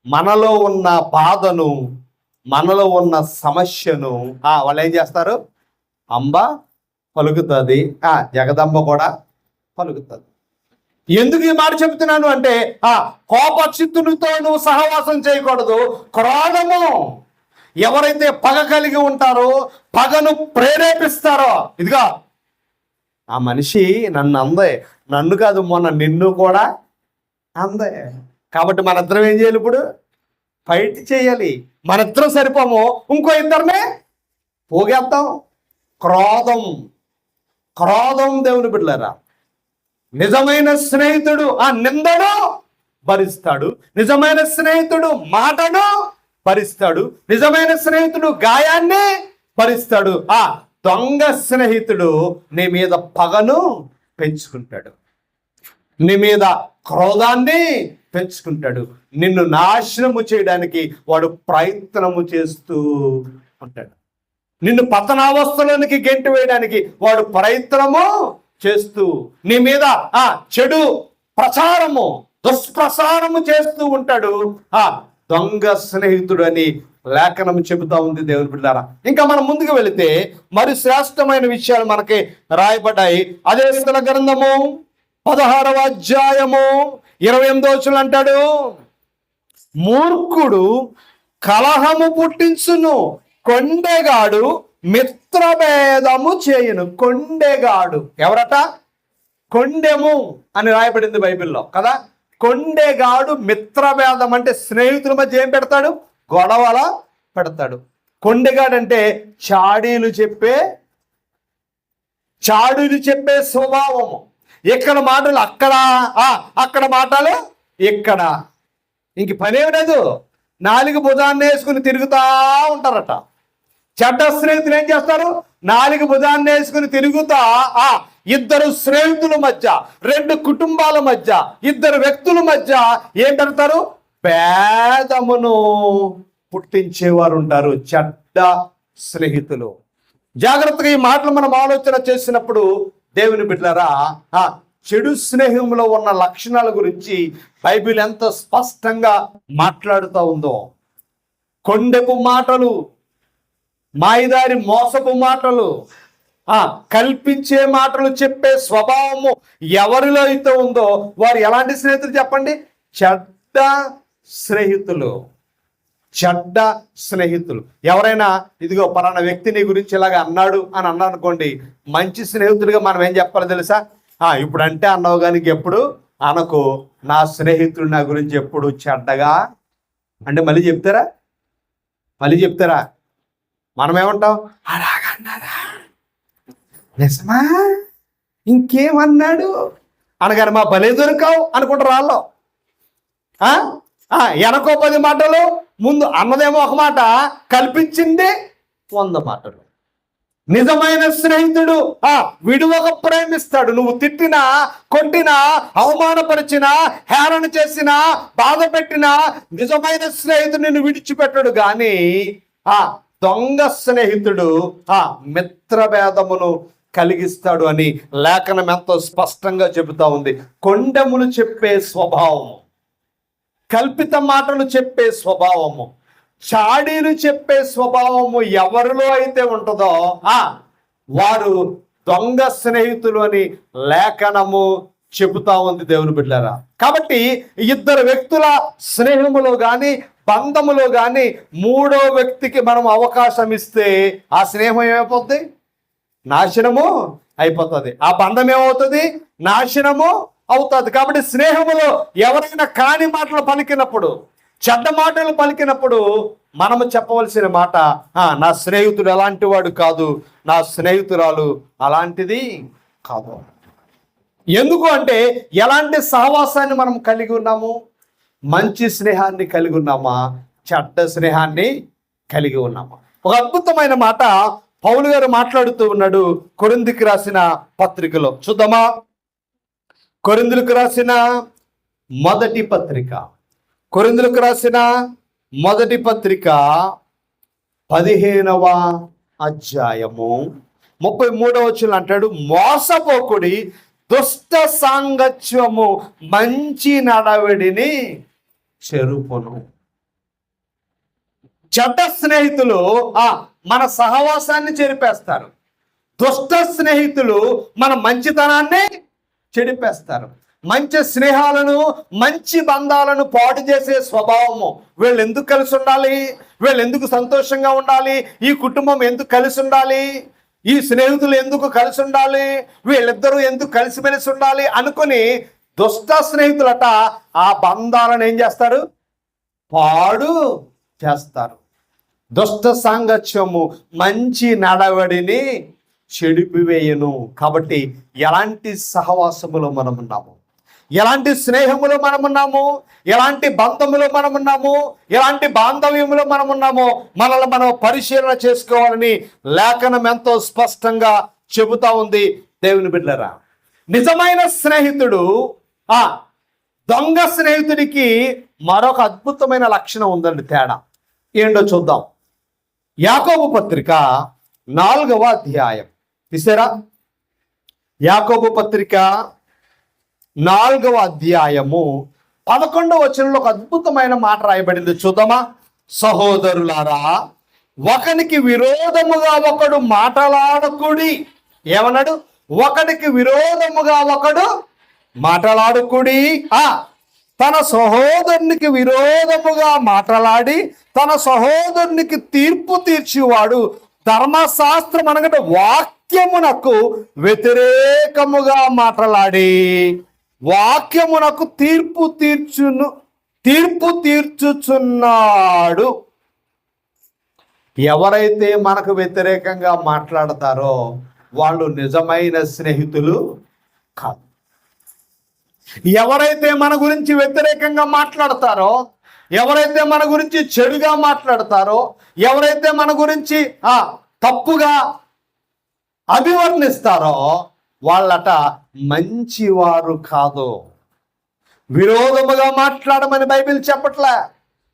మనలో ఉన్న బాధను, మనలో ఉన్న సమస్యను వాళ్ళు ఏం చేస్తారు? అంబ పలుకుతుంది, జగదంబ కూడా పలుకుతుంది. ఎందుకు ఈ మాట చెబుతున్నాను అంటే కోపచిత్తునితో నువ్వు సహవాసం చేయకూడదు. క్రోధము, ఎవరైతే పగ కలిగి ఉంటారో, పగను ప్రేరేపిస్తారో, ఇదిగా ఆ మనిషి నన్ను అందే, నన్ను కాదు మొన్న నిన్ను కూడా అందే. కాబట్టి మన ఇద్దరం ఏం చేయాలి? ఇప్పుడు ఫైట్ చేయాలి. మన ఇద్దరం సరిపోము, ఇంకో ఇద్దరినే పోగేద్దాం. క్రోధం, క్రోధం దేవుని బిడ్డలారా. నిజమైన స్నేహితుడు ఆ నిందను భరిస్తాడు, నిజమైన స్నేహితుడు మాటను భరిస్తాడు, నిజమైన స్నేహితుడు గాయాన్ని భరిస్తాడు. దొంగ స్నేహితుడు నీ మీద పగను పెంచుకుంటాడు, నీ మీద క్రోధాన్ని పెంచుకుంటాడు. నిన్ను నాశనము చేయడానికి వాడు ప్రయత్నము చేస్తూ ఉంటాడు. నిన్ను పతనావస్థలోనికి గెంటి వేయడానికి వాడు ప్రయత్నము చేస్తూ, నీ మీద చెడు ప్రచారము, దుష్ప్రచారము చేస్తూ ఉంటాడు. దొంగ స్నేహితుడు అని లేఖనం చెబుతా ఉంది దేవుని బిడ్డలారా. ఇంకా మనం ముందుకు వెళితే మరి శ్రేష్టమైన విషయాలు మనకి రాయబడ్డాయి. అదే స్థల గ్రంథము 16వ అధ్యాయము 28వ వచనం అంటాడు, మూర్ఖుడు కలహము పుట్టించును, కొండెగాడు మిత్రభేదము చేయును. కొండెగాడు ఎవరట? కొండెము అని రాయబడింది బైబిల్లో కదా. కొండెగాడు మిత్రభేదం అంటే స్నేహితుల మధ్య ఏం పెడతాడు? గొడవల పెడతాడు. కొండెగాడు అంటే చాడీలు చెప్పే స్వభావము. ఇక్కడ మాటలు అక్కడ, అక్కడ మాటలు ఇక్కడ. ఇంక పనేమి లేదు, నాలుగు భుజాన్ని వేసుకుని తిరుగుతా ఉంటారట. చెడ్డ స్నేహితులు ఏం చేస్తారు? నాలుగు భుజాన్ని వేసుకుని తిరుగుతా ఇద్దరు స్నేహితుల మధ్య, రెండు కుటుంబాల మధ్య, ఇద్దరు వ్యక్తుల మధ్య ఏం పెడతారు? భేదమును పుట్టించేవారు ఉంటారు చెడ్డ స్నేహితులు. జాగ్రత్తగా ఈ మాటలు మనం ఆలోచన చేసినప్పుడు దేవుని బిడ్డలారా, చెడు స్నేహంలో ఉన్న లక్షణాల గురించి బైబిల్ ఎంత స్పష్టంగా మాట్లాడుతూ ఉందో. కొండెపు మాటలు, మాయదారి మోసపు మాటలు, కల్పించే మాటలు చెప్పే స్వభావము ఎవరిలో అయితే ఉందో వారు ఎలాంటి స్నేహితులు చెప్పండి? చెడ్డ స్నేహితులు. చెడ్డ స్నేహితులు. ఎవరైనా ఇదిగో పలానా వ్యక్తి నీ గురించి ఇలాగ అన్నాడు అని అన్నా అనుకోండి, మంచి స్నేహితుడిగా మనం ఏం చెప్పాలో తెలుసా? ఇప్పుడు అంటే అన్నావు కానీ ఎప్పుడు అనకు, నా స్నేహితుడు నా గురించి ఎప్పుడు చెడ్డగా అంటే మళ్ళీ చెప్తారా? మనం ఏమంటాం? అలాగన్నారా, నిజమా, ఇంకేమన్నాడు అనగానే మా భలే దొరికావు అనుకుంటారు వాళ్ళు. వెనకో 10 మాటలు, ముందు అన్నదేమో ఒక మాట, కల్పించింది 100 మాటలు. నిజమైన స్నేహితుడు విడువక ప్రేమిస్తాడు. నువ్వు తిట్టినా, కొట్టినా, అవమానపరిచినా, హేళన చేసినా, బాధ పెట్టినా నిజమైన స్నేహితుడు నిన్ను విడిచిపెట్టడు. కానీ దొంగ స్నేహితుడు మిత్రభేదమును కలిగిస్తాడు అని లేఖనం ఎంతో స్పష్టంగా చెబుతా ఉంది. కొండెములు చెప్పే స్వభావము, కల్పిత మాటలు చెప్పే స్వభావము, చాడీలు చెప్పే స్వభావము ఎవరిలో అయితే ఉంటుందో వారు దొంగ స్నేహితులు అని లేఖనము చెబుతా ఉంది దేవుని బిడ్డలారా. కాబట్టి ఇద్దరు వ్యక్తుల స్నేహములో కానీ బంధములో కానీ మూడో వ్యక్తికి మనం అవకాశం ఇస్తే ఆ స్నేహం ఏమైపోద్ది? నాశనము అయిపోతుంది. ఆ బంధం ఏమవుతుంది? నాశనము అవుతుంది. కాబట్టి స్నేహములో ఎవరైనా కాని మాటలు పలికినప్పుడు, చెడ్డ మాటలు పలికినప్పుడు మనము చెప్పవలసిన మాట, నా స్నేహితుడు ఎలాంటి వాడు కాదు, నా స్నేహితురాలు అలాంటిది కాదు. ఎందుకు అంటే ఎలాంటి సహవాసాన్ని మనం కలిగి ఉన్నాము? మంచి స్నేహాన్ని కలిగి ఉన్నామా, చెడ్డ స్నేహాన్ని కలిగి ఉన్నామా? ఒక అద్భుతమైన మాట పౌలు గారు మాట్లాడుతూ ఉన్నాడు కొరింథీయులకు రాసిన పత్రికలో. చూద్దామా? కొరింథీయులకు రాసిన మొదటి పత్రిక, కొరింథీయులకు రాసిన మొదటి పత్రిక 15వ అధ్యాయము 33వ వచనం అంటాడు, మోసపోకుడి, దుష్ట సాంగత్యము మంచి నడవడిని చెరుపును. చెడ్డ స్నేహితులు మన సహవాసాన్ని చెరిపేస్తారు. దుష్ట స్నేహితులు మన మంచితనాన్ని చెడిపేస్తారు. మంచి స్నేహాలను, మంచి బంధాలను పాటు చేసే స్వభావము. వీళ్ళు ఎందుకు కలిసి ఉండాలి, వీళ్ళు ఎందుకు సంతోషంగా ఉండాలి, ఈ కుటుంబం ఎందుకు కలిసి ఉండాలి, ఈ స్నేహితులు ఎందుకు కలిసి ఉండాలి, వీళ్ళిద్దరూ ఎందుకు కలిసిమెలిసి ఉండాలి అనుకుని దుష్ట స్నేహితులట ఆ బంధాలను ఏం చేస్తారు? పాడు చేస్తారు. దుష్ట సాంగత్యము మంచి నడవడిని చెడిపివేయను. కాబట్టి ఎలాంటి సహవాసములో మనం ఉన్నాము, ఎలాంటి స్నేహములో మనమున్నాము, ఎలాంటి బంధములో మనమున్నాము, ఎలాంటి బాంధవ్యములో మనమున్నామో మనల్ని మనం పరిశీలన చేసుకోవాలని లేఖనం ఎంతో స్పష్టంగా చెబుతా ఉంది. దేవుని బిడ్డలారా, నిజమైన స్నేహితుడు దొంగ స్నేహితుడికి మరొక అద్భుతమైన లక్షణం ఉందండి. తేడా ఏంటో చూద్దాం. యాకోబు పత్రిక 4వ అధ్యాయం తీసారా? యాకోబు పత్రిక 4వ అధ్యాయము 11వ వచనంలో ఒక అద్భుతమైన మాట రాయబడింది. చూద్దామా? సహోదరులారా, ఒకనికి విరోధముగా ఒకడు మాటలాడకుడి. ఏమన్నాడు? ఒకడికి విరోధముగా ఒకడు మాటలాడుకుడి. తన సహోదరునికి విరోధముగా మాట్లాడి తన సహోదరునికి తీర్పు తీర్చేవాడు ధర్మశాస్త్రం అనగా వాక్యమునకు వ్యతిరేకముగా మాట్లాడి వాక్యమునకు తీర్పు తీర్చుచున్నాడు. ఎవరైతే మనకు వ్యతిరేకంగా మాట్లాడతారో వాళ్ళు నిజమైన స్నేహితులు కాదు. ఎవరైతే మన గురించి వ్యతిరేకంగా మాట్లాడతారో, ఎవరైతే మన గురించి చెడుగా మాట్లాడతారో, ఎవరైతే మన గురించి తప్పుగా అభివర్ణిస్తారో వాళ్ళట మంచివారు కాదు. విరోధముగా మాట్లాడమని బైబిల్ చెప్పట్లే.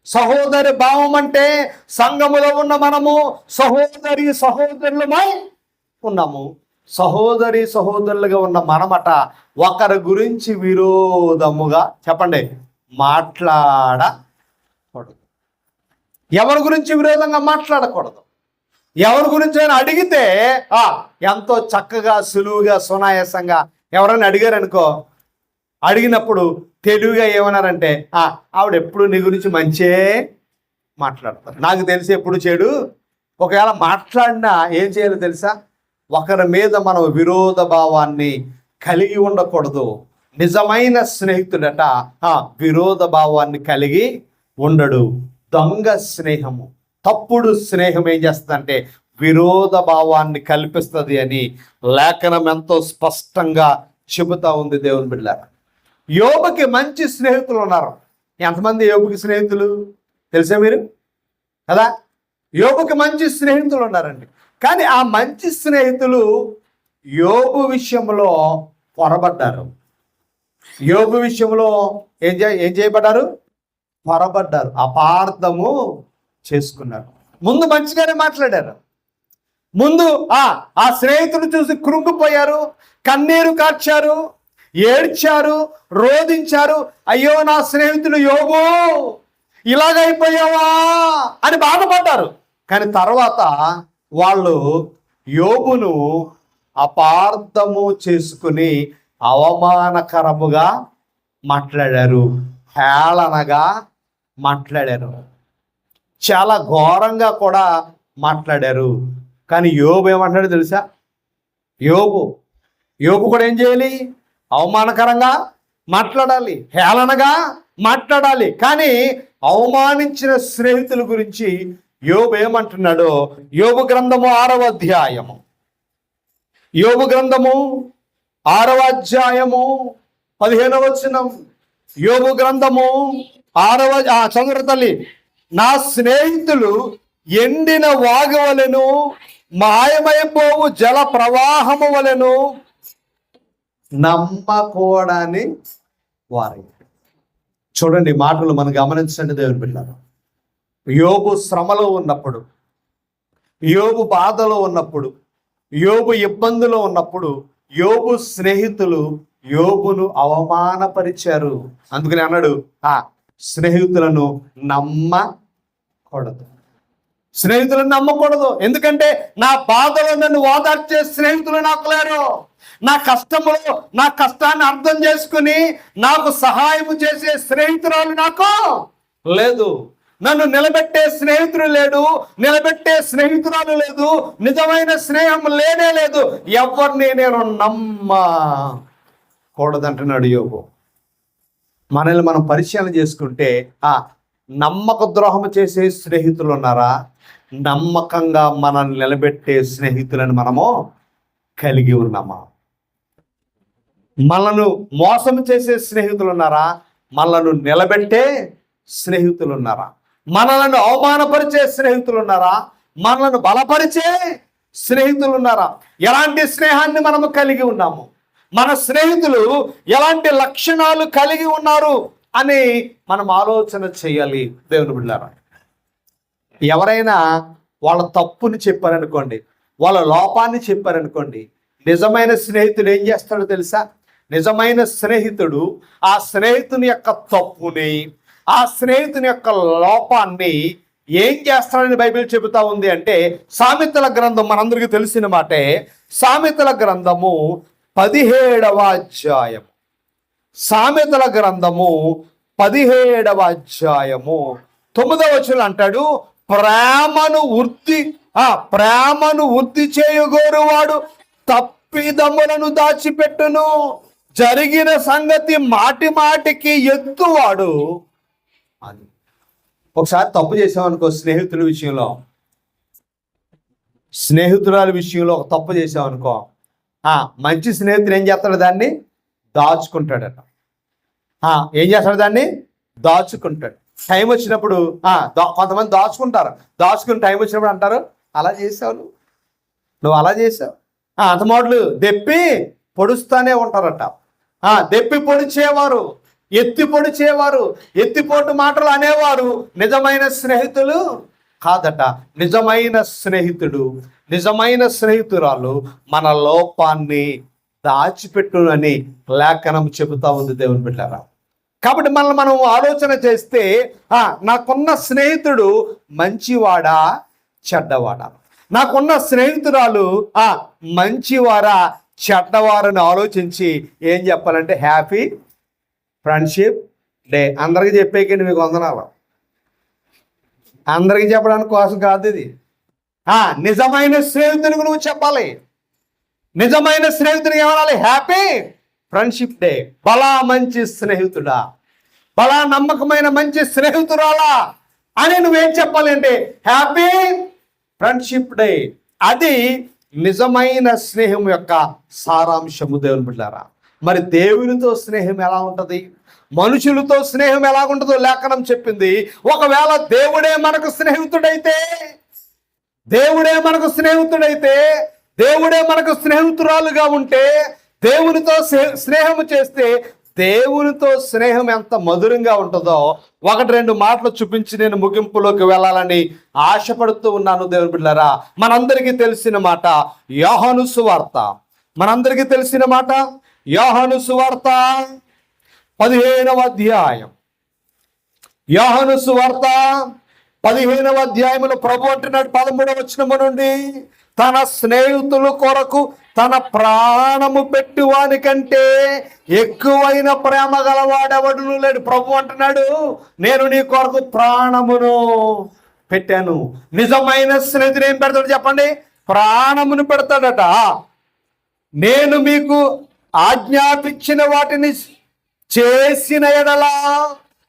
సహోదరి భావం అంటే సంఘములో ఉన్న మనము సహోదరులమై ఉన్నాము. సహోదరులుగా ఉన్న మనమట ఒకరి గురించి విరోధముగా చెప్పండి మాట్లాడకూడదు. ఎవరి గురించి విరోధంగా మాట్లాడకూడదు. ఎవరి గురించి అయినా అడిగితే ఎంతో చక్కగా సులువుగా సునాయాసంగా ఎవరైనా అడిగారనుకో, అడిగినప్పుడు తెలివిగా ఏమన్నారంటే ఆవిడ ఎప్పుడు నీ గురించి మంచే మాట్లాడతారు, నాకు తెలిసి ఎప్పుడు చెడు. ఒకవేళ మాట్లాడినా ఏం చేయాలో తెలుసా? ఒకరి మీద మనం విరోధ భావాన్ని కలిగి ఉండకూడదు. నిజమైన స్నేహితుడట విరోధ భావాన్ని కలిగి ఉండడు. దొంగ స్నేహము, తప్పుడు స్నేహం ఏం చేస్తుందంటే విరోధ భావాన్ని కల్పిస్తుంది అని లేఖనం ఎంతో స్పష్టంగా చెబుతా ఉంది. దేవుని బిడ్డలారా, యోబుకి మంచి స్నేహితులు ఉన్నారు. ఎంతమంది యోబుకి స్నేహితులు తెలుసా మీరు కదా? యోబుకి మంచి స్నేహితులు ఉన్నారండి. కానీ ఆ మంచి స్నేహితులు యోబు విషయంలో పొరబడ్డారు. యోబు విషయంలో ఏం చేయబడ్డారు? పొరబడ్డారు, అపార్థము చేసుకున్నారు. ముందు మంచిగానే మాట్లాడారు. ముందు ఆ స్నేహితుడు చూసి కృంగిపోయారు, కన్నీరు కార్చారు, ఏడ్చారు, రోధించారు. అయ్యో నా స్నేహితుడు యోబు ఇలాగైపోయావా అని బాధపడ్డారు. కానీ తర్వాత వాళ్ళు యోబును అపార్థము చేసుకుని అవమానకరముగా మాట్లాడారు, హేళనగా మాట్లాడారు, చాలా ఘోరంగా కూడా మాట్లాడారు. కానీ యోబు ఏమంటాడో తెలుసా? యోబు కూడా ఏం చేయాలి? అవమానకరంగా మాట్లాడాలి, హేళనగా మాట్లాడాలి. కానీ అవమానించిన స్నేహితుల గురించి యోబు ఏమంటున్నాడో యోబు గ్రంథము 6వ అధ్యాయము, యోబు గ్రంథము 6వ అధ్యాయము 15వ వచనం. యోబు గ్రంథము 6వ చంద్ర తల్లి, నా స్నేహితులు ఎండిన వాగు వలెను మాయమైపోవు జల ప్రవాహము వలెను నమ్మకూడని వారి. చూడండి మాటలు మనం గమనించండి దేవుని బిడ్డలారా. యోబు శ్రమలో ఉన్నప్పుడు, యోబు బాధలో ఉన్నప్పుడు, యోబు ఇబ్బందులో ఉన్నప్పుడు యోబు స్నేహితులు యోబును అవమానపరిచారు. అందుకని అన్నాడు, స్నేహితులను నమ్మకూడదు, స్నేహితులను నమ్మకూడదు. ఎందుకంటే నా బాధలో నన్ను ఓదార్చే స్నేహితులు నాకు లేరు. నా కష్టంలో నా కష్టాన్ని అర్థం చేసుకుని నాకు సహాయం చేసే స్నేహితురాలు నాకు లేదు. నన్ను నిలబెట్టే స్నేహితుడు లేడు, నిలబెట్టే స్నేహితురాలు లేదు, నిజమైన స్నేహం లేనే లేదు. ఎవరిని నేను నమ్మకూడదంటున్నాడు యోబు. మనల్ని మనం పరిశీలన చేసుకుంటే నమ్మక ద్రోహం చేసే స్నేహితులు ఉన్నారా? నమ్మకంగా మనల్ని నిలబెట్టే స్నేహితులను మనము కలిగి ఉన్నామా? మనను మోసం చేసే స్నేహితులు ఉన్నారా? మనను నిలబెట్టే స్నేహితులు ఉన్నారా? మనలను అవమానపరిచే స్నేహితులు ఉన్నారా? మనలను బలపరిచే స్నేహితులు ఉన్నారా? ఎలాంటి స్నేహాన్ని మనము కలిగి ఉన్నాము? మన స్నేహితులు ఎలాంటి లక్షణాలు కలిగి ఉన్నారు అని మనం ఆలోచన చేయాలి దేవుని బిడ్డలారా. ఎవరైనా వాళ్ళ తప్పుని చెప్పారనుకోండి, వాళ్ళ లోపాన్ని చెప్పారనుకోండి, నిజమైన స్నేహితుడు ఏం చేస్తాడో తెలుసా? నిజమైన స్నేహితుడు ఆ స్నేహితుని యొక్క తప్పుని, ఆ స్నేహితుని యొక్క లోపాన్ని ఏం చేస్తాడని బైబిల్ చెబుతా ఉంది అంటే, సామెతల గ్రంథం మనందరికీ తెలిసిన మాటే. సామెతల గ్రంథము 17వ అధ్యాయం, సామెతల గ్రంథము 17వ అధ్యాయము 9వ వచనం అంటాడు, ప్రేమను వృద్ధి చేయగోరువాడు తప్పిదములను దాచిపెట్టును, జరిగిన సంగతి మాటి మాటికి ఎత్తువాడు. అది ఒకసారి తప్పు చేసామనుకో, స్నేహితురాలి విషయంలో ఒక తప్పు చేసామనుకో, మంచి స్నేహితుడు ఏం చేస్తాడు? దాన్ని దాచుకుంటాడట. ఏం చేస్తాడు? దాన్ని దాచుకుంటాడు. టైం వచ్చినప్పుడు కొంతమంది దాచుకుని టైం వచ్చినప్పుడు అంటారు, అలా చేసావు నువ్వు అలా చేసావు. అంత మాటలు దెప్పి పొడుస్తానే ఉంటారట. దెప్పి పొడిచేవారు, ఎత్తిపోటు మాటలు అనేవారు నిజమైన స్నేహితులు కాదట. నిజమైన స్నేహితురాలు మన లోపాన్ని దాచిపెట్టునని లేఖనం చెబుతా ఉంది దేవుని బిడ్డలారా. కాబట్టి మనం ఆలోచన చేస్తే, నాకున్న స్నేహితుడు మంచివాడా చెడ్డవాడా? నాకున్న స్నేహితురాలు మంచివారా చెడ్డవారని ఆలోచించి ఏం చెప్పాలంటే, హ్యాపీ ఫ్రెండ్షిప్ డే. అందరికీ చెప్పేకండి మీకు వందనాలు, అందరికీ చెప్పడానికి కోసం కాదు ఇది. నిజమైన స్నేహితునికి నువ్వు చెప్పాలి. నిజమైన స్నేహితునికి ఏమనాలి? Happy friendship day. బలా మంచి స్నేహితుడా, బలా నమ్మకమైన మంచి స్నేహితురాలా అని నువ్వేం చెప్పాలి అంటే, హ్యాపీ ఫ్రెండ్షిప్ డే. అది నిజమైన స్నేహం యొక్క సారాంశము దేవుని బిడ్డలారా. మరి దేవునితో స్నేహం ఎలా ఉంటుంది? మనుషులతో స్నేహం ఎలా ఉంటుందో లేఖనం చెప్పింది. ఒకవేళ దేవుడే మనకు స్నేహితుడైతే, దేవుడే మనకు స్నేహితురాలుగా ఉంటే, దేవునితో స్నేహం చేస్తే, దేవునితో స్నేహం ఎంత మధురంగా ఉంటుందో 1-2 మాటలు చూపించి నేను ముగింపులోకి వెళ్ళాలని ఆశపడుతూ ఉన్నాను దేవుని బిడ్డలారా. మనందరికీ తెలిసిన మాట యోహాను సువార్త, 15వ అధ్యాయం, యోహాను సువార్త 15వ అధ్యాయములో ప్రభు అంటున్నాడు 13వ వచనము నుండి, తన స్నేహితుల కొరకు తన ప్రాణము పెట్టువాని కంటే ఎక్కువైన ప్రేమ గలవాడెవడును లేడు. ప్రభు అంటున్నాడు, నేను నీ కొరకు ప్రాణమును పెట్టాను. నిజమైన స్నేహితుడు ఏం పెడతాడు చెప్పండి? ప్రాణమును పెడతాడట. నేను మీకు ఆజ్ఞాపించిన వాటిని చేసిన ఎడలా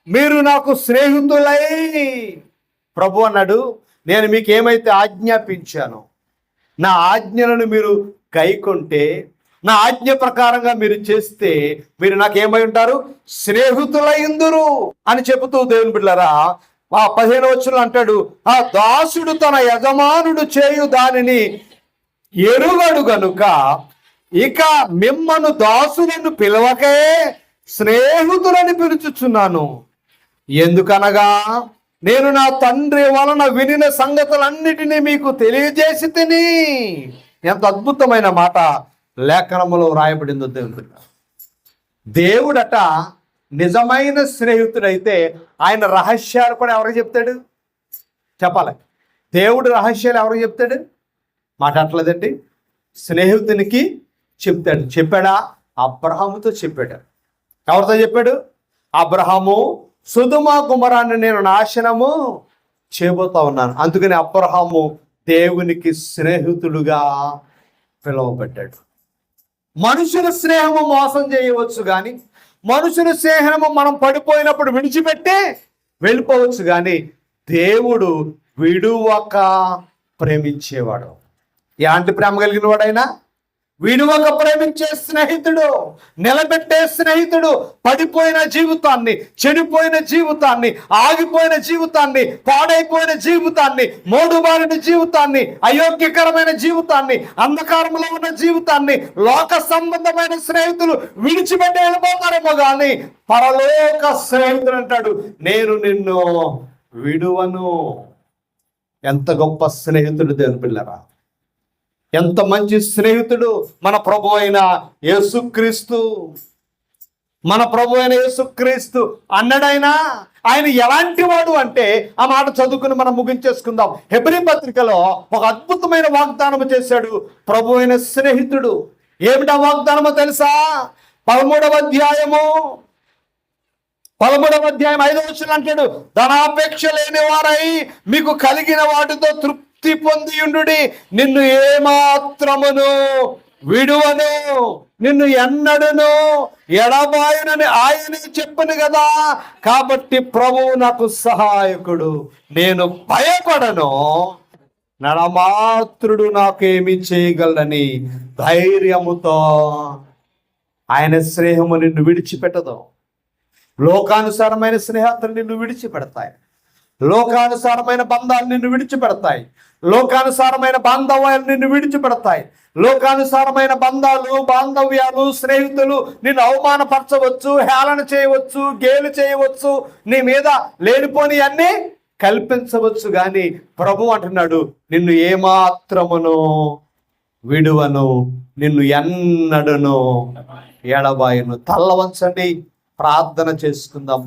మీరు నాకు స్నేహితులై. ప్రభు అన్నాడు, నేను మీకు ఏమైతే ఆజ్ఞాపించానో, నా ఆజ్ఞలను మీరు గైకొంటే, నా ఆజ్ఞ ప్రకారంగా మీరు చేస్తే మీరు నాకేమై ఉంటారు? స్నేహితులైందురు అని చెబుతూ దేవుని బిడ్డలారా, ఆ 15వ వచనంలో అంటాడు, ఆ దాసుడు తన యజమానుడు చేయు దానిని ఎరుగడు గనుక ఇక మిమ్మను దాసులను పిలవకే స్నేహితులని పిలుచుచున్నాను. ఎందుకనగా నేను నా తండ్రి వలన వినిన సంగతులన్నిటినీ మీకు తెలియజేసి తిని. ఎంత అద్భుతమైన మాట లేఖనములో రాయబడిందో దేవుడు. దేవుడట నిజమైన స్నేహితుడైతే ఆయన రహస్యాలు కూడా ఎవరికి చెప్తాడు? చెప్పాలి. దేవుడు రహస్యాలు ఎవరికి చెప్తాడు? మాట్లాడలేదండి. స్నేహితునికి చెప్తాడు. చెప్పాడా? అబ్రహాముతో చెప్పాడు. ఎవరితో చెప్పాడు? అబ్రహాము, సొదొమ గుమరాన్ని నేను నాశనము చేయబోతా ఉన్నాను. అందుకని అబ్రహాము దేవునికి స్నేహితుడుగా పిలువబడ్డాడు. మనుషుల స్నేహము మోసం చేయవచ్చు కానీ, మనుషుల స్నేహము మనం పడిపోయినప్పుడు విడిచిపెట్టి వెళ్ళిపోవచ్చు కానీ, దేవుడు విడువక ప్రేమించేవాడు. ఎలాంటి ప్రేమ కలిగిన వాడైనా విడువక ప్రేమించే స్నేహితుడు, నిలబెట్టే స్నేహితుడు. పడిపోయిన జీవితాన్ని, చెడిపోయిన జీవితాన్ని, ఆగిపోయిన జీవితాన్ని, పాడైపోయిన జీవితాన్ని, మోడుబారిన జీవితాన్ని, అయోగ్యకరమైన జీవితాన్ని, అంధకారంలో ఉన్న జీవితాన్ని లోక సంబంధమైన స్నేహితులు విడిచిపెట్టి వెళ్ళిపోతారేమో కానీ, పరలోక స్నేహితుడు అంటాడు, నేను నిన్ను విడువను. ఎంత గొప్ప స్నేహితుడు దేవుని పిల్లరా! ఎంత మంచి స్నేహితుడు మన ప్రభు అయిన యేసుక్రీస్తు. మన ప్రభు అయిన యేసుక్రీస్తు అన్నడైనా ఆయన ఎలాంటి వాడు అంటే, ఆ మాట చదువుకుని మనం ముగించేసుకుందాం. హెబ్రీ పత్రికలో ఒక అద్భుతమైన వాగ్దానం చేశాడు ప్రభు అయిన స్నేహితుడు. ఏమిటా వాగ్దానమో తెలుసా? 13వ అధ్యాయం 5వ వచనం అంటాడు, ధనాపేక్ష లేని వారై మీకు కలిగిన వాటితో తృప్తి పొందియుండు, నిన్ను ఏమాత్రమును విడువను, నిన్ను ఎన్నడును ఎడబాయునని ఆయనే చెప్పను కదా. కాబట్టి ప్రభువు నాకు సహాయకుడు, నేను భయపడను, నడమాత్రుడు నాకేమి చేయగలడని ధైర్యముతో. ఆయన స్నేహము నిన్ను విడిచిపెట్టదు. లోకానుసారమైన స్నేహాలు నిన్ను విడిచిపెడతాయి. లోకానుసారమైన బంధాలు నిన్ను విడిచిపెడతాయి. లోకానుసారమైన బాంధవ్యాలు నిన్ను విడిచిపెడతాయి. లోకానుసారమైన బంధాలు, బాంధవ్యాలు, స్నేహితులు నిన్ను అవమానపరచవచ్చు, హేళన చేయవచ్చు, గేలు చేయవచ్చు, నీ మీద లేనిపోని అన్నీ కల్పించవచ్చు. కానీ ప్రభు అంటున్నాడు, నిన్ను ఏమాత్రమును విడువను, నిన్ను ఎన్నడును ఎడబాయను. తల్ల వంచండి, ప్రార్థన చేసుకుందాం.